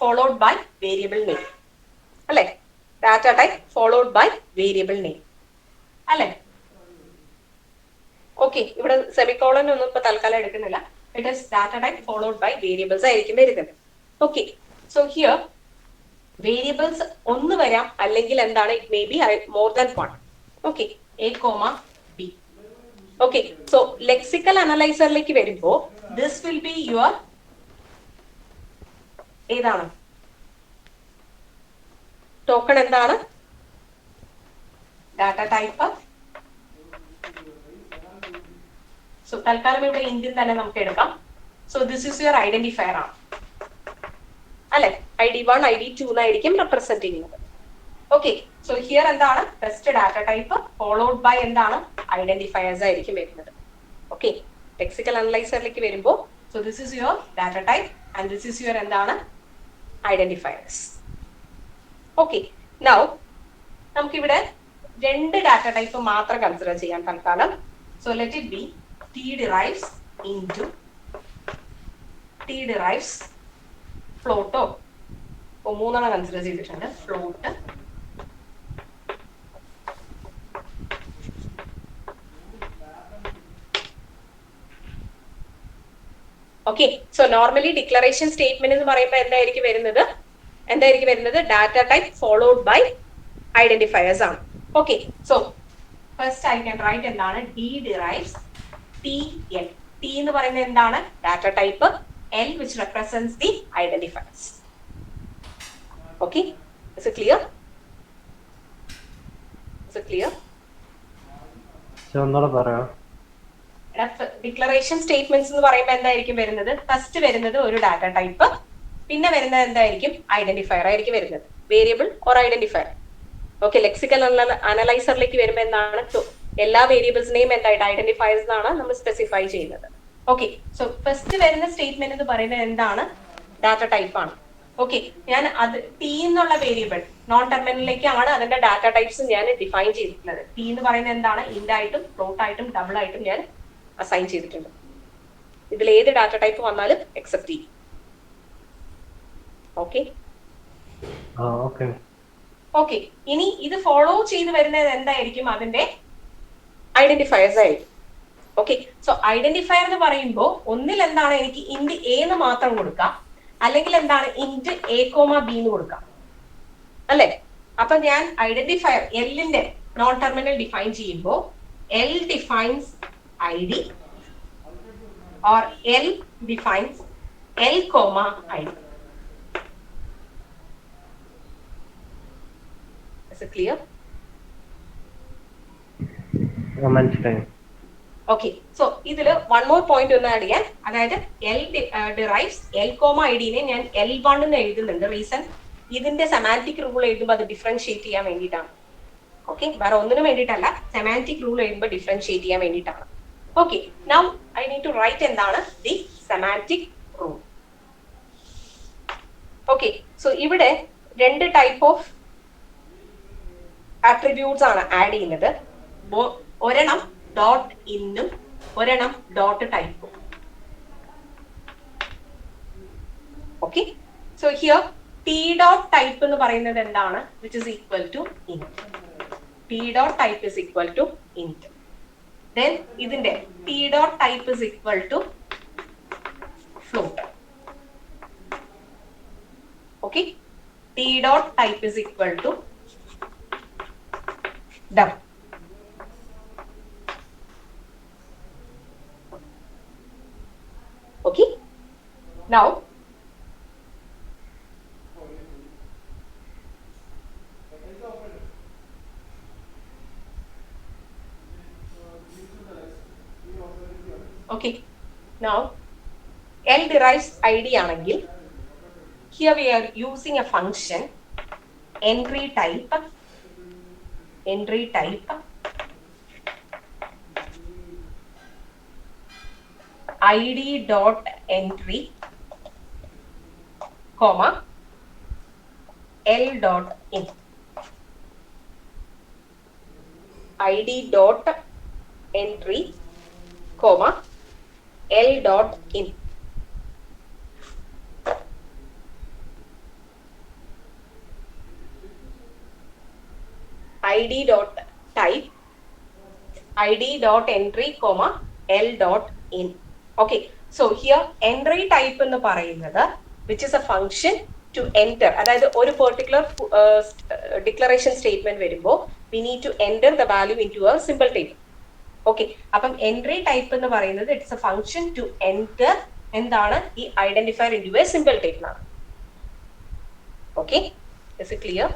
followed by variable name അല്ലെ? Data type followed by variable name അല്ലെ? ഓക്കെ, ഇവിടെ സെമിക്കോളൻ ഒന്നും ഇപ്പൊ തൽക്കാലം എടുക്കുന്നില്ല. It is data type followed by variables ആയിരിക്കും വരുന്നത്. ഓക്കെ, സോ ഹിയർ വേരിയബിൾസ് ഒന്ന് വരാം, അല്ലെങ്കിൽ എന്താണ് it may be more than one. Okay, A, B. Okay, so lexical അനലൈസറിലേക്ക് വരുമ്പോ ദിസ് വിൽ ബി യുവർ ഏതാണ് ടോക്കൺ, എന്താണ് ഡാറ്റ ടൈപ്പ്. സോ തൽക്കാലം ഇവിടെ ഇന്ത്യൻ തന്നെ നമുക്ക് എടുക്കാം. So this is your identifier ആണ് അല്ലെ? ID1 ID2 എന്നായിരിക്കും റെപ്രസെന്റ് ചെയ്യുന്നത്. ഓക്കെ, സോ ഹിയർ എന്താണ് first data type followed by എന്താണ് ഐഡന്റിഫയേഴ്സ് ആയിരിക്കും വരുന്നത്. ഓക്കെ, ലെക്സിക്കൽ അനലൈസറിലേക്ക് വരുമ്പോ so this is your data type and this is your എന്താണ് ഐഡന്റിഫയേഴ്സ്. ഓക്കെ, നൗ നമുക്കിവിടെ രണ്ട് ഡാറ്റ ടൈപ്പ് മാത്രം കൺസിഡർ ചെയ്യാൻ തൽക്കാലം. So let it be T derives into T derives ഫ്ലോട്ടോ മൂന്നെണ്ണം കൺസിഡർ ചെയ്തിട്ടുണ്ട്. Float, okay. So normally declaration statement എന്ന് പറയുമ്പോൾ എന്തായിരിക്കും വരുന്നത് data type followed by identifiers ആണ്. Okay, so first I can write എന്താണ് D derives TL. T എന്ന് പറയുന്നത് എന്താണ് data type, L which represents the identifiers. Okay, is it clear? ഒന്നുകൂടെ പറയാം. ഡിക്ലറേഷൻ സ്റ്റേറ്റ്മെന്റ്സ് എന്ന് പറയുമ്പോൾ എന്തായിരിക്കും വരുന്നത്? ഫസ്റ്റ് വരുന്നത് ഒരു ഡാറ്റ ടൈപ്പ്, പിന്നെ വരുന്നത് എന്തായിരിക്കും ഐഡന്റിഫയർ ആയിരിക്കും വരുന്നത്, variable or identifier. Okay, lexical അനലൈസറിലേക്ക് വരുമ്പോൾ എന്താണ് എല്ലാ വേരിയബിൾസിനെയും എന്തായിട്ട് ഐഡന്റിഫയേഴ്സ് എന്നാണ് നമ്മൾ സ്പെസിഫൈ ചെയ്യുന്നത്. ഓക്കെ, സോ ഫസ്റ്റ് വരുന്ന സ്റ്റേറ്റ്മെന്റ് എന്ന് പറയുന്നത് എന്താണ് ഡാറ്റ ടൈപ്പ് ആണ്. ഓക്കെ, ഞാൻ അത് T എന്നുള്ള വേരിയബിൾ നോൺ ടെർമിനലിലേക്കാണ് അതിന്റെ ഡാറ്റ ടൈപ്സ് ഞാൻ ഡിഫൈൻ ചെയ്തിട്ടുള്ളത്. T എന്ന് പറയുന്നത് എന്താണ് ഇൻഡ് ആയിട്ടും ഫ്ലോട്ട് ആയിട്ടും ഡബിൾ ആയിട്ടും ഞാൻ അസൈൻ ചെയ്തിട്ടുണ്ട്. ഇതിൽ ഏത് ഡാറ്റ ടൈപ്പ് വന്നാലും എക്സെപ്റ്റ് ചെയ്യും. Okay, okay. ഇനി ഇത് ഫോളോ ചെയ്ത് വരുന്നത് എന്തായിരിക്കും? അതിന്റെ ഐഡന്റിഫയേഴ്സ് ആയിരിക്കും. ഓക്കെ, സോ ഐഡന്റിഫയർ എന്ന് പറയുമ്പോൾ ഒന്നിൽ എന്താണ് എനിക്ക് ഇൻഡ് A എന്ന് മാത്രം കൊടുക്കാം, അല്ലെങ്കിൽ എന്താണ് ഇൻഡ് A, B എന്ന് കൊടുക്കാം അല്ലെ? അപ്പൊ ഞാൻ ഐഡന്റിഫയർ Lന്റെ നോൺ ടെർമിനൽ ഡിഫൈൻ ചെയ്യുമ്പോൾ L defines ID or L defines L, ID. Is it clear? മനസ്സിലായി. ഓക്കെ, സോ ഇതിൽ വൺ മോർ പോയിന്റ് ഒന്ന് ആഡ് ചെയ്യാൻ, അതായത് L derives L, ID-നെ ഞാൻ L1 എന്ന് എഴുതുന്നുണ്ട്. റീസൺ ഇതിന്റെ സെമാന്റിക് റൂൾ എഴുതുമ്പോൾ അത് ഡിഫറൻഷിയേറ്റ് ചെയ്യാൻ വേണ്ടിയിട്ടാണ്. ഓക്കെ, വേറെ ഒന്നിനും വേണ്ടിയിട്ടല്ല, സെമാന്റിക് റൂൾ എഴുതുമ്പോൾ ഡിഫറൻഷിയേറ്റ് ചെയ്യാൻ വേണ്ടിയിട്ടാണ്. Okay, now I need to write എന്താണ് the semantic rule. Okay, so ഇവിടെ രണ്ട് ടൈപ്പ് ഓഫ് ആട്രിബ്യൂട്ട്സ് ആണ് ആഡ് ചെയ്യുന്നത്. ഒരെണ്ണം ഡോട്ട് ഇന്നും ഒരെണ്ണം ഡോട്ട് ടൈപ്പും. Okay, so here P dot type എന്ന് പറയുന്നത് എന്താണ്? Which is equal to int. P dot type is equal to int. Then ഇതിന്റെ P dot type is equal to float. Okay, P dot type is equal to ഡം. Okay, now okay, now L derives ID ആണെങ്കിൽ here we are using a function entry type id dot entry comma L dot in. id dot entry comma L dot in. id dot type id dot entry comma L dot in. Okay, so here entry type എന്ന് പറയുന്നത് which is a function to enter, അതായത് ഒരു particular declaration statement വരുമ്പോൾ we need to enter the value into a symbol table. Okay, അപ്പം entry type എന്ന് പറയുന്നത് it's a function to enter എന്താണ് ഈ identifier into a symbol table ആണ്. Okay, is it clear?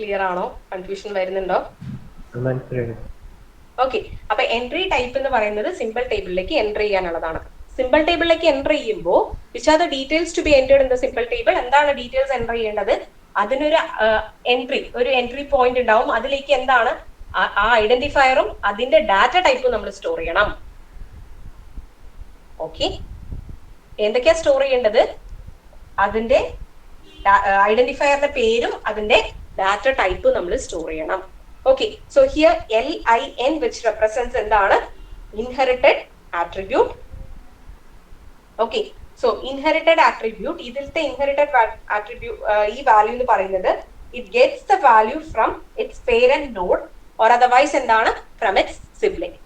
Clear ആണോ? Confusion വരുന്നുണ്ടോ? Okay, അപ്പൊ എൻട്രി ടൈപ്പ് എന്ന് പറയുന്നത് സിമ്പിൾ ടേബിളിലേക്ക് എൻട്രി ചെയ്യാനുള്ളതാണ്. സിമ്പിൾ ടേബിളിലേക്ക് എൻട്രി ചെയ്യുമ്പോൾ which are the details to be entered in the simple table? എന്താണ് ഡീറ്റെയിൽസ് എൻട്രി ചെയ്യേണ്ടത്? അതിനൊരു ഒരു എൻട്രി പോയിന്റ് ഉണ്ടാവും. അതിലേക്ക് എന്താണ് ആ ഐഡന്റിഫയറും അതിന്റെ ഡാറ്റ ടൈപ്പും നമ്മൾ സ്റ്റോർ ചെയ്യണം. ഓക്കെ, എന്തൊക്കെയാ സ്റ്റോർ ചെയ്യേണ്ടത്? അതിന്റെ ഐഡന്റിഫയറിന്റെ പേരും അതിന്റെ ഡാറ്റ ടൈപ്പ് നമ്മൾ സ്റ്റോർ ചെയ്യണം. Okay, so here LIN which represents എന്താണ്? Inherited attribute. Okay, so inherited attribute, ഇതിലത്തെ ഇൻഹെറിറ്റഡ് ആട്രിബ്യൂട്ട് ഈ വാല്യൂ എന്ന് പറയുന്നത് it gets the value from its parent node or otherwise എന്താണ് ഫ്രം ഇറ്റ്സ് സിബ്ലിംഗ്.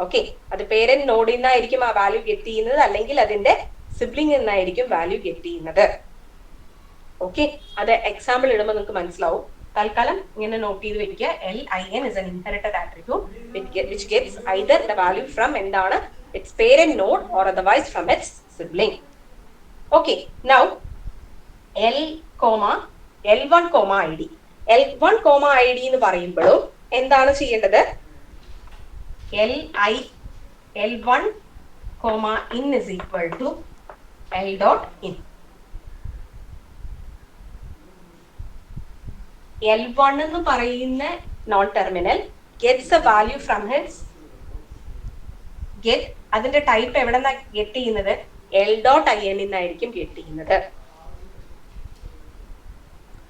ഓക്കെ, അത് parent നോഡിൽ നിന്നായിരിക്കും ആ വാല്യൂ ഗെറ്റ് ചെയ്യുന്നത്, അല്ലെങ്കിൽ അതിന്റെ സിബ്ലിംഗ് നിന്നായിരിക്കും വാല്യൂ ഗെറ്റ് ചെയ്യുന്നത്. ഓക്കെ, അത് എക്സാമ്പിൾ ഇടുമ്പോൾ നിങ്ങൾക്ക് മനസ്സിലാവും. തൽക്കാലം ഇങ്ങനെ നോട്ട് ചെയ്ത് വെക്കുക. LIN is an inherited attribute which gets either the value from എന്താണ് its parent node or otherwise from its sibling. Okay, now L1, ID. L1, ID എന്ന് പറയുമ്പോഴും എന്താണ് ചെയ്യേണ്ടത്? L1, in is equal to L dot in. L1 എന്ന് പറയുന്ന non terminal gets A value from hits get. അതിന്റെ type എവിടെ നിന്നാണ് get ചെയ്യുന്നത്? L dot in എന്നായിരിക്കും ഗെറ്റ് ചെയ്യുന്നത്.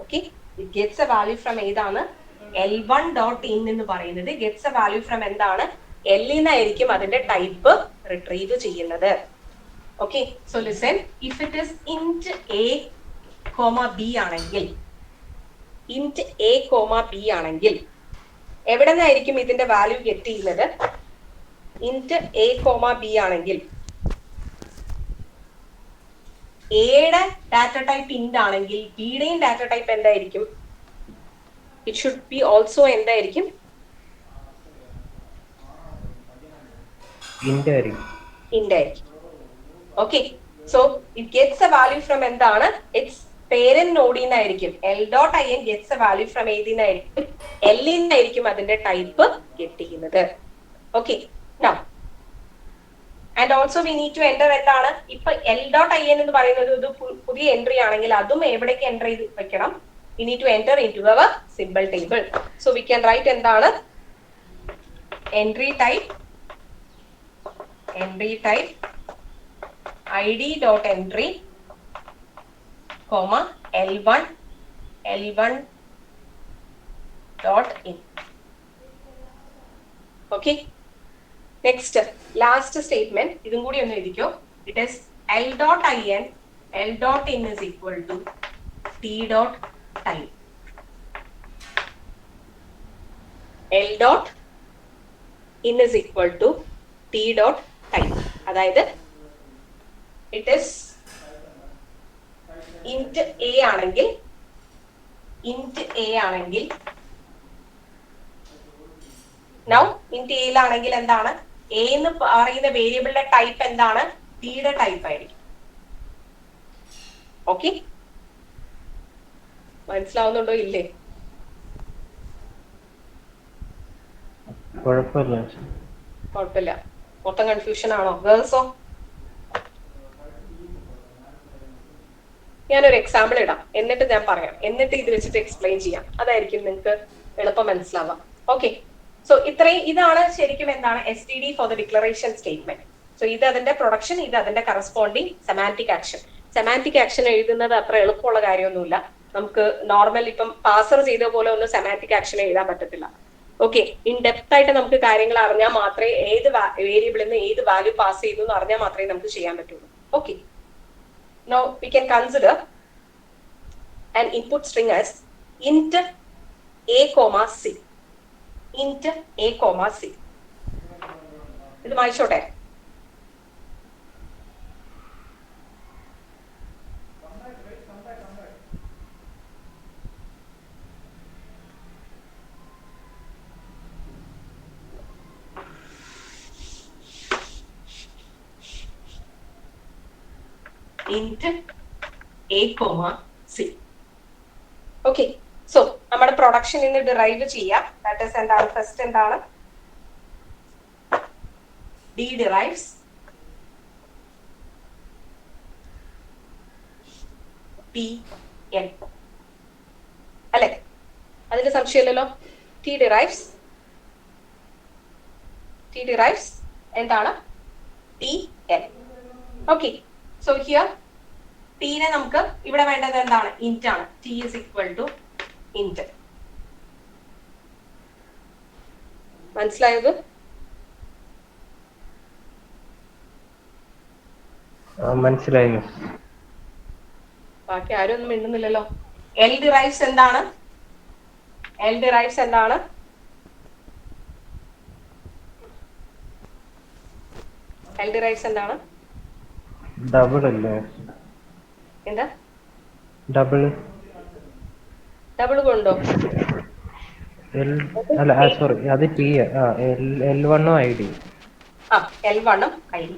Okay, it gets A value from ഏതാണ്? L1 dot in എന്ന് പറയുന്നത് ഗെറ്റ്സ് എ വാല്യൂ ഫ്രം എന്താണ്? L എന്നായിരിക്കും അതിന്റെ ടൈപ്പ് റിട്രീവ് ചെയ്യുന്നത്. Okay, so listen, if it is int a, b ആണെങ്കിൽ int a, b ആണെങ്കിൽ എവിടെ നിന്നായിരിക്കും ഇതിന്റെ വാല്യൂ ഗെറ്റ് ചെയ്യുന്നത്? int a, b ആണെങ്കിൽ എയുടെ ഡാറ്റ ടൈപ്പ് ഇന്റ് ആണെങ്കിൽ ബിയുടെയും ഡാറ്റ ടൈപ്പ് എന്തായിരിക്കും? ഇറ്റ് ഷുഡ് ബി ഓൾസോ എന്തായിരിക്കും? ഇന്റ് ആയിരിക്കും. Okay, so it gets A value from എന്താണ്? ഇറ്റ്സ് പേരന്റ് നോഡിൽ നിന്നായിരിക്കും. L dot in gets a value from ഏതിനായിരിക്കും? L നിന്നായിരിക്കും അതിന്റെ ടൈപ്പ് ഗെറ്റ് ചെയ്യുന്നത്. Okay, now and also we need to enter എന്താണ് ഇപ്പൊ L.in എന്ന് പറയുന്നത് ഒരു പുതിയ എൻട്രി ആണെങ്കിൽ അതും എവിടേക്ക് എൻ്റർ ചെയ്ത് വെക്കണം? We need to enter into our symbol table. So we can write എന്താണ് entry type id.entry comma L1 dot in. Okay. Next, last statement. Idum koodi onnu edikko. It is L.in is equal to T.time. L.in is equal to T.time. അതായത് it is int a ആണെങ്കിൽ now int a ലാണെങ്കിൽ എന്താണ് a എന്ന് പറയുന്ന വേരിയബിളിന്റെ type എന്താണ് t യുടെ type ആയിരിക്കും. Okay, മനസ്സിലാവുന്നുണ്ടോ ഇല്ലേ? കുഴപ്പമില്ല. മൊത്തം കൺഫ്യൂഷൻ ആണോ ഗേൾസോ? ഞാനൊരു എക്സാമ്പിൾ ഇടാം, എന്നിട്ട് ഞാൻ പറയാം, എന്നിട്ട് ഇത് വെച്ചിട്ട് എക്സ്പ്ലെയിൻ ചെയ്യാം. അതായിരിക്കും നിങ്ങൾക്ക് എളുപ്പം മനസ്സിലാവാം. ഓക്കെ, സോ ഇതാണ് ശരിക്കും എന്താണ് STD for the declaration statement. So ഇത് അതിന്റെ പ്രൊഡക്ഷൻ, ഇത് അതിന്റെ corresponding semantic action. Semantic action എഴുതുന്നത് അത്ര എളുപ്പമുള്ള കാര്യമൊന്നുമില്ല. നമുക്ക് നോർമൽ ഇപ്പം പാസർ ചെയ്ത പോലെ ഒന്നും സെമാന്റിക് ആക്ഷൻ എഴുതാൻ പറ്റത്തില്ല. ഓക്കെ, ഇൻ ഡെപ്ത് ആയിട്ട് നമുക്ക് കാര്യങ്ങൾ അറിഞ്ഞാൽ മാത്രമേ ഏത് വേരിയബിളിൽ നിന്ന് ഏത് വാല്യൂ പാസ് ചെയ്തു എന്ന് അറിഞ്ഞാൽ മാത്രമേ നമുക്ക് ചെയ്യാൻ പറ്റുള്ളൂ. Okay, now we can consider an input string as int a comma c. ഇത് വായിച്ചോട്ടെ. int a comma c. Okay, so നമ്മുടെ പ്രൊഡക്ഷൻ ഇന്ന് ഡിറൈവ് ചെയ്യാം. ദാറ്റ് ഈസ് എന്താണ് ഫസ്റ്റ് എന്താണ് d derives tn അല്ലെ? അതിന് സംശയമില്ലല്ലോ. t derives എന്താണ് tn. Okay, so here t നെ നമുക്ക് ഇവിടെ വേണ്ടത് എന്താണ് int ആണ്. t is equal to int. മനസ്സിലായത്? മനസ്സിലായി. ബാക്കി ആരും ഒന്നും മിണ്ടുന്നില്ലല്ലോ. L derives എന്താണ്? L derives എന്താണ്? L derives എന്താണ്? ഡബിൾ അല്ലേ? എന്താ ഡബിൾ കൊണ്ടോ? അല്ല സോറി, അത് T L1 ID. L1 ID.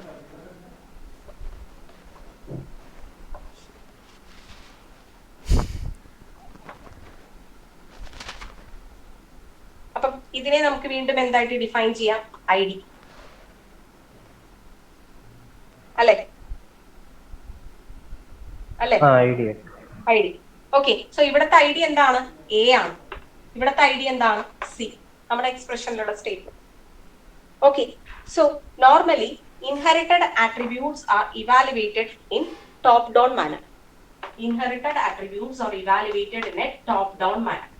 അപ്പം ഇതിനെ നമുക്ക് വീണ്ടും എന്തായിട്ട് ഡിഫൈൻ ചെയ്യാം? ID അല്ലേ? ID. ഓക്കെ, സോ ഇവിടുത്തെ ഐഡി എന്താണ്? A ആണ്. ഇവിടുത്തെ ഐഡി എന്താണ്? C. നമ്മുടെ എക്സ്പ്രഷനിലുള്ള statement. Okay, so normally inherited attributes are evaluated in top down manner. Inherited attributes are evaluated in a top-down manner.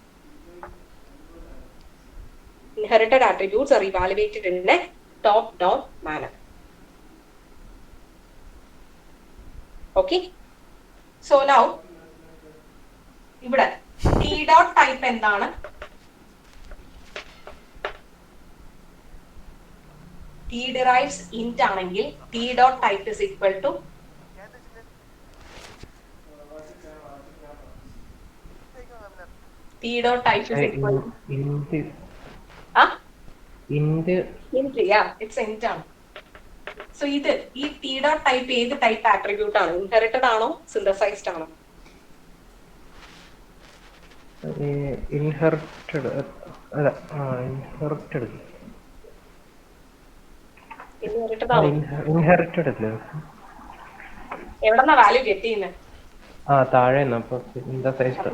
Inherited attributes are evaluated in a top-down manner. Okay. So now, ഇവിടെ t dot type എന്താണ്? t derives int ആണെങ്കിൽ t dot type is equal to t dot type is equal to int. Yeah, it's int ആണ്. So ഇത് ഈ t dot type ഏത് type attribute ആണ്? Inherited ആണോ synthesised ആണോ? ഇൻഹെറിറ്റഡ് കേട്ടതാണോ? ഇൻഹെറിറ്റഡ് അല്ലേ? എവിടെന്നാ വാല്യൂ ഗെറ്റ് ചെയ്യുന്നത്? താഴെ അപ്പൊ സിന്തസൈസ്ഡ്.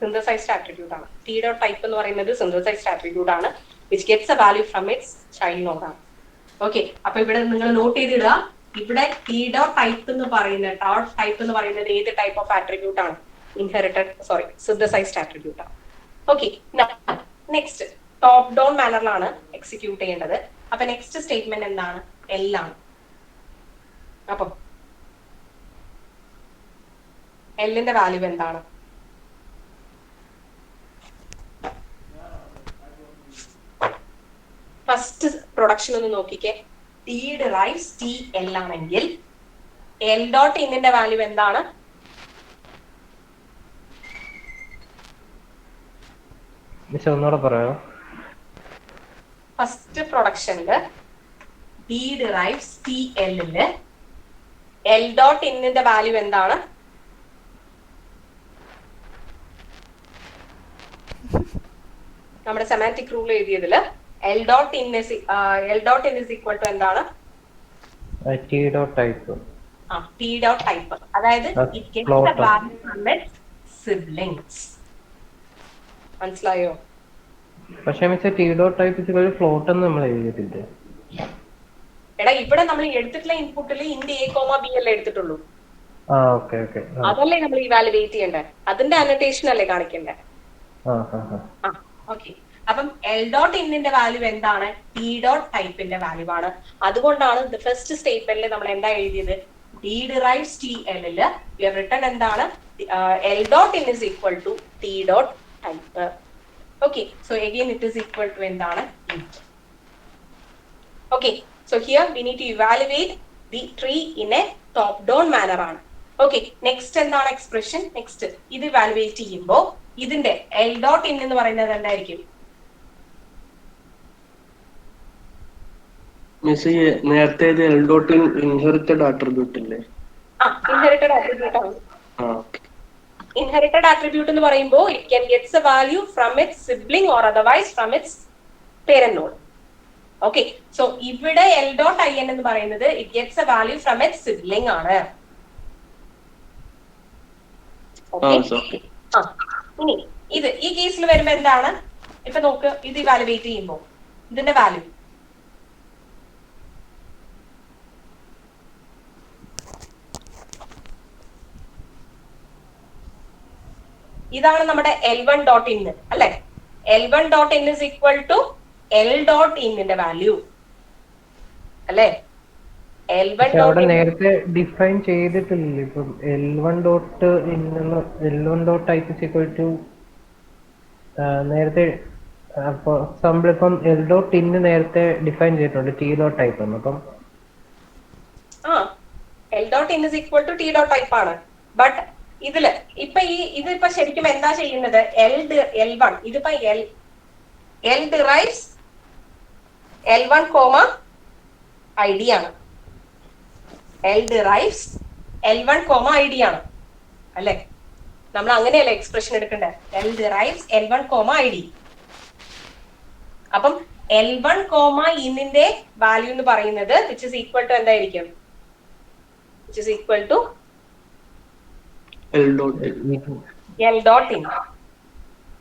സിന്തസൈസ്ഡ് ആട്രിബ്യൂട്ട് ആണ്. ടി ഡോട്ട് ടൈപ്പ് എന്ന് പറയുന്നത് സിന്തസൈസ്ഡ് ആട്രിബ്യൂട്ട് ആണ്, which gets A value from it's child node ആണ്. ഓക്കെ, അപ്പൊ ഇവിടെ നിങ്ങൾ നോട്ട് ചെയ്തിടുക. ഇവിടെ ടി ഡോട്ട് ടൈപ്പ് എന്ന് പറയുന്നത് ഏത് ടൈപ്പ് ഓഫ് ആട്രിബ്യൂട്ട് ആണ്? സിന്തസൈസ്ഡ് ആട്രിബ്യൂട്ട് ആണ്. ഓക്കെ, നെക്സ്റ്റ് ടോപ്പ് ഡൗൺ മാനറിലാണ് എക്സിക്യൂട്ട് ചെയ്യേണ്ടത്. അപ്പൊ നെക്സ്റ്റ് സ്റ്റേറ്റ്മെന്റ് എന്താണ്? എൽ ആണ്. അപ്പൊ എല്ലിന്റെ വാല്യൂ എന്താണ്? ഫസ്റ്റ് പ്രൊഡക്ഷൻ ഒന്ന് നോക്കിക്കേ. ടി ഡിറൈവ്സ് ടി എൽ ആണെങ്കിൽ എൽ ഡോട്ട് ഇന്നിന്റെ വാല്യൂ എന്താണ്? ഒന്നുകൂടെ പറയാമോ? ഫസ്റ്റ് പ്രൊഡക്ഷനില് ടി ഡിറൈവ്സ് ടി എല്ലില് എൽ ഡോട്ട് ഇന്നിന്റെ വാല്യൂ എന്താണ്? നമ്മുടെ സെമാന്റിക് റൂൾ എഴുതിയതില് L dot in is equal to എന്താണ്? T dot type. T dot type, അതായത് it gets the value from its siblings. മനസ്സിലായോ? പക്ഷേ miss T dot type float എന്ന് നമ്മൾ എഴുതിയിട്ടില്ലേ? എടാ, ഇവിടെ നമ്മൾ എടുത്തിട്ടുള്ള ഇൻപുട്ടിൽ ഇന്റ് എ കോമ ബി അല്ലേ എടുത്തിട്ടുള്ളൂ. അതല്ലേ നമ്മൾ ഇവാലുവേറ്റ് ചെയ്യണ്ടേ? അതിന്റെ അനോട്ടേഷൻ അല്ലേ കാണിക്കണ്ടേ? ഓക്കെ, അപ്പം എൽ ഡോട്ട് ഇന്നിന്റെ വാല്യൂ എന്താണ്? ടി ഡോട്ട് ടൈപ്പിന്റെ വാല്യൂ ആണ്. അതുകൊണ്ടാണ് ഫസ്റ്റ് സ്റ്റേറ്റ്മെന്റിൽ നമ്മൾ എന്താ എഴുതിയത്? ടി ഡിറൈവ്സ് ടി എല്ലില് വി ഹാവ് റിട്ടൺ എന്താണ്? L dot in is equal to T dot type. Okay, so again it is equal to എന്താണ്? Int. Okay, so here we need to evaluate the tree in a top down manner ആണ്. Okay, next എന്താണ് expression? Next ഇത് evaluate ചെയ്യുമ്പോൾ ഇതിന്റെ L dot in എന്ന് പറയുന്നത് എന്തായിരിക്കും? നേരത്തെ എൽ ഡോട്ട് ഇൻഹെറിറ്റഡ് ആട്രിബ്യൂട്ട് അല്ലേ? ഇൻഹെറിറ്റഡ് ആട്രിബ്യൂട്ട് ആണ്. ഇൻഹെറിറ്റഡ് ആട്രിബ്യൂട്ട് എന്ന് പറയുമ്പോൾ it can gets A value from its sibling or otherwise from its parent node. Okay, so ഇവിടെ എൽ ഡോട്ട് ഐ എൻ എന്ന് പറയുന്നത് it gets A value from its sibling ആണ്. ഇനി ഇത് ഈ കേസിൽ വരുമ്പോ എന്താണ്? ഇപ്പൊ നോക്ക്, ഇത് ഇവാലുവേറ്റ് ചെയ്യുമ്പോൾ ഇതിന്റെ വാല്യൂ ഇതാണ് നമ്മുടെ L1 ഡോട്ട് ഇൻ അല്ലെ? L1 dot in is equal to L dot ഇന്നിന്റെ വാല്യൂ അല്ലെ? അവിടെ നേരത്തെ ഡിഫൈൻ ചെയ്തിട്ടില്ലേ? ഇപ്പം L1 dot in L1 dot type is equal to നേരത്തെ എക്സാമ്പിൾ ഇപ്പം എൽ ഡോട്ട് ഇൻ നേരത്തെ ഡിഫൈൻ ചെയ്തിട്ടുണ്ട് ടി ഡോട്ട് ടൈപ്പ് എന്ന്. അപ്പം L dot in is equal to T dot type ആണ്. ബട്ട് ഇതില് ഇതിപ്പോ ശരിക്കും എന്താ ചെയ്യുന്നത്? L1 ഇതിപ്പോ L derives L1 comma I D ആണ്. L derives L1 comma I D ആണ് അല്ലെ? നമ്മൾ അങ്ങനെയല്ലേ എക്സ്പ്രഷൻ എടുക്കണ്ടേ? L derives L1 comma I D. അപ്പം L1 കോമ ഇന്നിന്റെ വാല്യൂ എന്ന് പറയുന്നത് വിച്ച് ഇസ് ഈക്വൽ ടു എന്തായിരിക്കും? Which is equal to L dot in.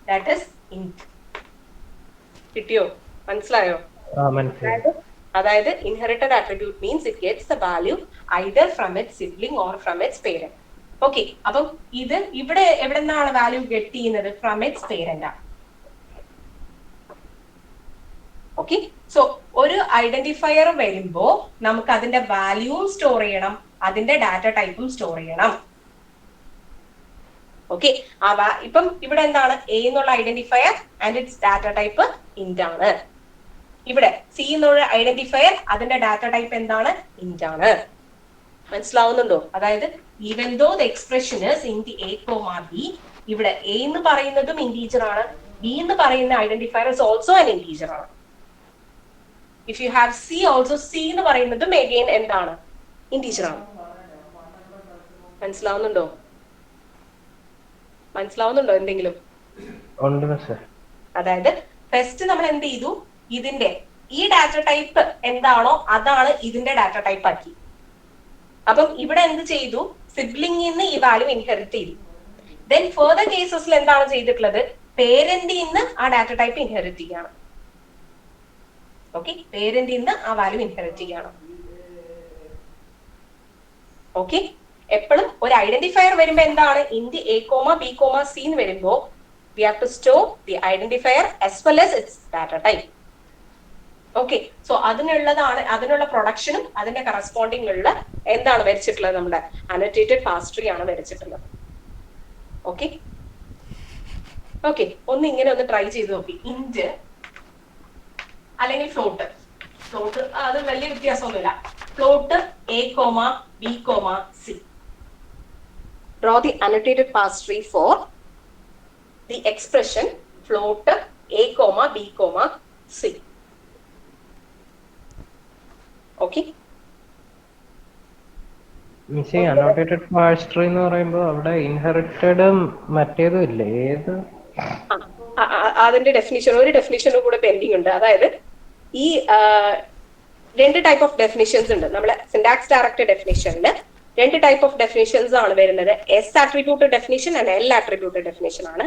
That is int. കിട്ടിയോ? മനസ്സിലായോ? അതായത് inherited attribute means it gets the value either from its sibling or from its parent. Okay, അപ്പം ഇത് ഇവിടെ എവിടെ നിന്നാണ് വാല്യൂ ഗെറ്റ് ചെയ്യുന്നത്? ഫ്രം ഇറ്റ്സ് പേരന്റ് ആണ്. ഓക്കെ, സോ ഒരു ഐഡന്റിഫയർ വരുമ്പോ നമുക്ക് അതിന്റെ വാല്യൂവും സ്റ്റോർ ചെയ്യണം, അതിന്റെ ഡാറ്റ ടൈപ്പും സ്റ്റോർ ചെയ്യണം. ഓക്കെ, ഇപ്പം ഇവിടെ എന്താണ്? എ എന്നുള്ള identifier and it's data type int ആണ്. ഇവിടെ സി എന്നുള്ള ഐഡന്റിഫയർ അതിന്റെ ഡാറ്റ ടൈപ്പ് എന്താണ്? ഇന്റ് ആണ്. മനസ്സിലാവുന്നുണ്ടോ? അതായത് even though the expression is int a comma b, ഇവിടെ എ എന്ന് പറയുന്നതും ഇന്റീജർ ആണ്, ബി എന്ന് പറയുന്ന identifier is also an integer ആണ്. If you have c also, c എന്ന് പറയുന്നതും അഗെയിൻ എന്താണ്? ഇന്റീജർ ആണ്. മനസ്സിലാവുന്നുണ്ടോ? എന്തെങ്കിലും? അതായത് ഫസ്റ്റ് നമ്മൾ എന്ത് ചെയ്തു? ഇതിന്റെ ഈ ഡാറ്റ ടൈപ്പ് എന്താണോ അതാണ് ഇതിന്റെ ഡാറ്റ ടൈപ്പ് ആക്കി. അപ്പം ഇവിടെ എന്ത് ചെയ്തു, സിബ്ലിംഗിൽ നിന്ന് ഈ വാല്യൂ ഇൻഹെറിറ്റ് ചെയ്തു. ദെൻ ഫെർദർ കേസസിൽ എന്താണ് ചെയ്തിട്ടുള്ളത്, പേരന്റിൽ നിന്ന് ആ ഡാറ്റ ടൈപ്പ് ഇൻഹെറിറ്റ് ചെയ്യണം. ഓക്കെ, പേരന്റിൽ നിന്ന് ആ വാല്യൂ ഇൻഹെറിറ്റ് ചെയ്യണം. ഓക്കെ, എപ്പോഴും ഒരു ഐഡന്റിഫയർ വരുമ്പോ എന്താണ്, int a comma b comma C എന്ന് വരുമ്പോ we have to store the identifier as well as its data type. Okay, so അതിനുള്ള പ്രൊഡക്ഷനും അതിന്റെ കറസ്പോണ്ടിങ് ഉള്ള എന്താണ് വരച്ചിട്ടുള്ളത്, നമ്മുടെ അനോറ്റേറ്റഡ് പാസ് ട്രീ ആണ് വരച്ചിട്ടുള്ളത്. ഓക്കെ ഓക്കെ, ഇങ്ങനെ ഒന്ന് ട്രൈ ചെയ്ത് നോക്കി. ഇന്റ് അല്ലെങ്കിൽ ഫ്ലോട്ട് അത് വലിയ വ്യത്യാസമൊന്നുമില്ല. Float a comma b comma c. Draw the annotated parse tree for the expression float a comma b comma c. Okay, miss annotated parse tree എന്ന് പറയുമ്പോൾ അവിടെ ഇൻഹെറിറ്റഡും മറ്റേതും ഇല്ലേ, ഏത്? അതിന്റെ ഒരു ഡെഫിനിഷനും കൂടെ പെൻഡിങ് ഉണ്ട്. അതായത് ഈ രണ്ട് ടൈപ്പ് ഓഫ് ഡെഫിനിഷൻസ് ഉണ്ട്. നമ്മളെ സിന്റാക്സ് ഡയറക്റ്റഡ് ഡെഫിനിഷനിൽ രണ്ട് ടൈപ്പ് ഓഫ് ഡെഫിനിഷൻസ് ആണ് വരുന്നത്. S attributed definition and L attributed definition ആണ്.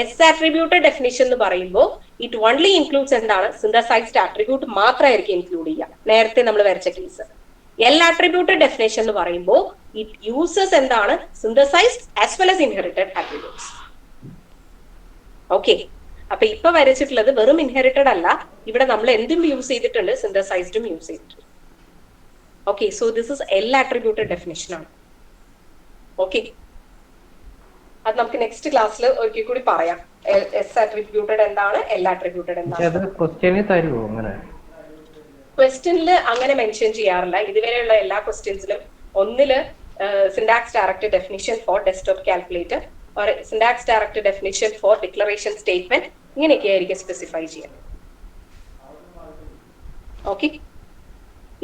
എസ് ആട്രിബ്യൂട്ടഡ് ഡെഫിനിഷൻ എന്ന് പറയുമ്പോൾ ഇറ്റ് ഓൺലി ഇൻക്ലൂഡ്സ് എന്താണ്, സിന്തസൈസ്ഡ് ആട്രിബ്യൂട്ട് മാത്രമായിരിക്കും ഇൻക്ലൂഡ് ചെയ്യുക, നേരത്തെ നമ്മൾ വരച്ച കേസ്. എൽ ആട്രിബ്യൂട്ടഡ് ഡെഫിനിഷൻ എന്ന് പറയുമ്പോൾ ഇറ്റ് യൂസസ് എന്താണ്, synthesised as well as inherited attributes. Okay, അപ്പൊ ഇപ്പൊ വരച്ചിട്ടുള്ളത് വെറും ഇൻഹെറിറ്റഡ് അല്ല, ഇവിടെ നമ്മൾ എന്തും യൂസ് ചെയ്തിട്ടുണ്ട്, സിന്തസൈസ്ഡും യൂസ് ചെയ്തിട്ടുണ്ട്. Okay, so this is L attributed definition ആണ്. ഓക്കെ, അത് നമുക്ക് നെക്സ്റ്റ് ക്ലാസ്സിൽ ഒരിക്കൽ കൂടി പറയാം. എസ് ആട്രിബ്യൂട്ടഡ് എന്താണ്, എൽ ആട്രിബ്യൂട്ടഡ് എന്താണ്. ക്വസ്റ്റ്യനിൽ അങ്ങനെ മെൻഷൻ ചെയ്യാറില്ല. ഇതുവരെയുള്ള എല്ലാ ക്വസ്റ്റ്യൻസിലും ഒന്നില് syntax directed definition for desktop calculator or syntax directed definition for declaration statement ഇങ്ങനെയൊക്കെ ആയിരിക്കും സ്പെസിഫൈ ചെയ്യാൻ. ഓക്കെ,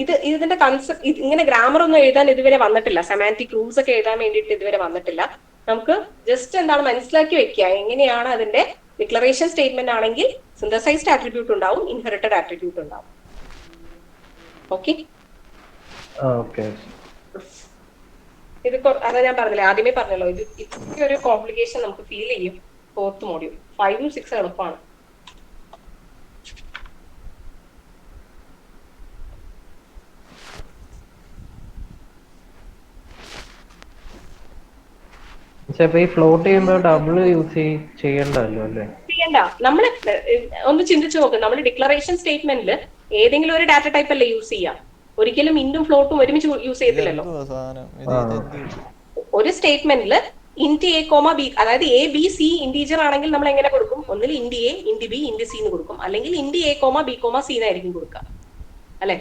ഇതിന്റെ കൺസെപ്റ്റ് ഇങ്ങനെ ഗ്രാമർ ഒന്നും എഴുതാൻ ഇതുവരെ വന്നിട്ടില്ല. സെമാന്റിക് റൂൾസ് ഒക്കെ എഴുതാൻ വേണ്ടിയിട്ട് ഇതുവരെ വന്നിട്ടില്ല. നമുക്ക് ജസ്റ്റ് എന്താണ് മനസ്സിലാക്കി വെക്കുക, എങ്ങനെയാണ് അതിന്റെ ഡിക്ലറേഷൻ സ്റ്റേറ്റ്മെന്റ് ആണെങ്കിൽ സിന്തസൈസ്ഡ് ആട്രിബ്യൂട്ട് ഉണ്ടാവും, ഇൻഹെറിറ്റഡ് ആട്രിബ്യൂട്ട് ഉണ്ടാവും. ഓക്കെ, ഇത് അതാ ഞാൻ പറഞ്ഞില്ലേ, ആദ്യമേ പറഞ്ഞല്ലോ, ഇത് ഇത്രയും ഒരു കോംപ്ലിക്കേഷൻ നമുക്ക് ഫീൽ ചെയ്യും. 4th മോഡ്യൂൾ 5ഉം 6ഉം എളുപ്പമാണ്. ഫ്ലോട്ട് ചെയ്യുമ്പോൾ ഡബിൾ യൂസ് ചെയ്യണ്ടല്ലോ അല്ലേ? ചെയ്യണ്ട. നമ്മള് ഒന്ന് ചിന്തിച്ചു നോക്ക്, നമ്മൾ ഡിക്ലറേഷൻ സ്റ്റേറ്റ്മെന്റിൽ ഏതെങ്കിലും ഒരു ഡാറ്റ ടൈപ്പ് അല്ലേ യൂസ് ചെയ്യാം. ഒരിക്കലും ഇൻറ്റും ഫ്ലോട്ടും ഒരുമിച്ച് യൂസ് ചെയ്തില്ലല്ലോ. ഒരു സ്റ്റേറ്റ്മെന്റിൽ ഇന്റ് എ കോമ ബി, അതായത് എ ബി സി ഇന്റീജർ ആണെങ്കിൽ നമ്മൾ എങ്ങനെ കൊടുക്കും, ഒന്നിൽ int A int B int C എന്ന് കൊടുക്കും, അല്ലെങ്കിൽ int a comma b comma C എന്നായിരിക്കും കൊടുക്കുക, അല്ലെ?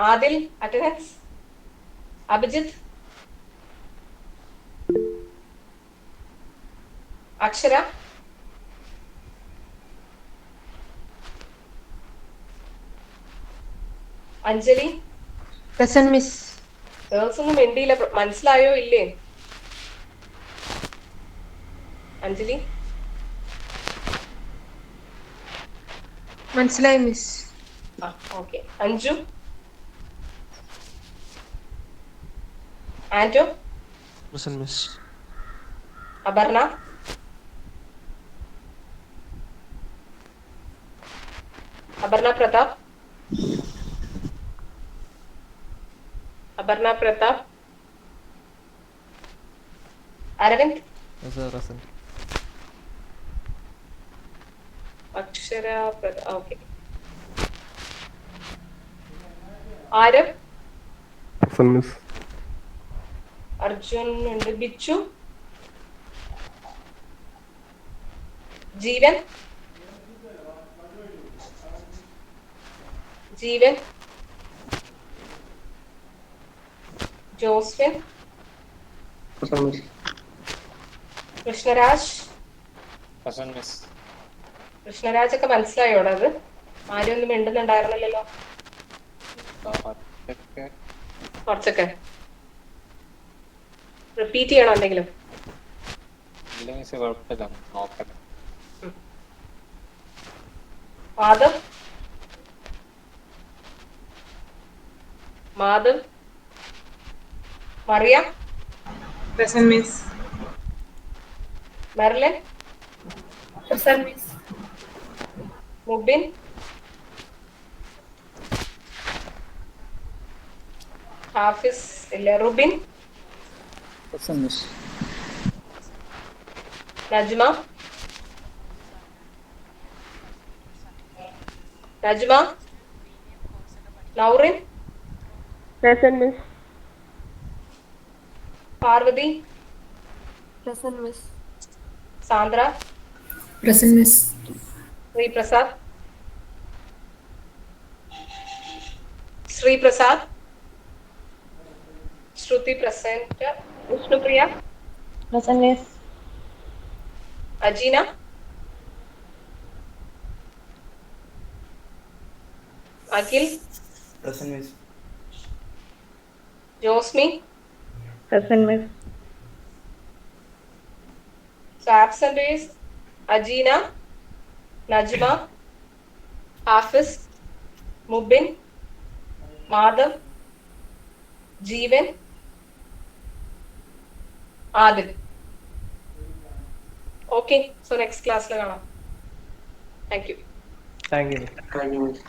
ആദിൽ അറ്റൻഡൻസ്, അഭിജിത്ത്, അക്ഷര, അഞ്ജലി, പ്രസന്റ് മിസ്. ഗേൾസ് ഒന്നും മിണ്ടിയില്ല, മനസ്സിലായോ ഇല്ലേ? അഞ്ജലി മനസ്സിലായി miss. Okay. Anju, Anto, miss. Aparna, Pratap, Aravind, Akshara, okay. Aarav, Arjun ഉണ്ട്, ബിച്ചു, ജീവൻ, ജോസ്ഫിൻ, കൃഷ്ണരാജ്. കൃഷ്ണരാജ് ഒക്കെ മനസ്സിലായോടാ? അത് ആരും ഒന്നും മിണ്ടുന്നുണ്ടായിരുന്നില്ലല്ലോ. കുറച്ചൊക്കെ റിപ്പീറ്റ് ചെയ്യണോ എന്തെങ്കിലും? ഇല്ല മിസ് കുഴപ്പമില്ല നോക്കട്ടെ. Madhav Madhav Mariya Present, miss. Merlin Present, miss. Mubin Hafiz ഇല്ല Rubin Najma Naurin Present, miss. Parvathy Present, miss. Sandra Present, miss. Sreeprasad Sruthi present Vishnupriya Present, miss. Ajeena Akhil Josmi Present, miss. So absent is Ajina, Najma, Hafiz, Mubin, Madhav, Jeevan, Adil. Okay, so next class la കാണാം. Thank you. Thank you. Thank you, miss.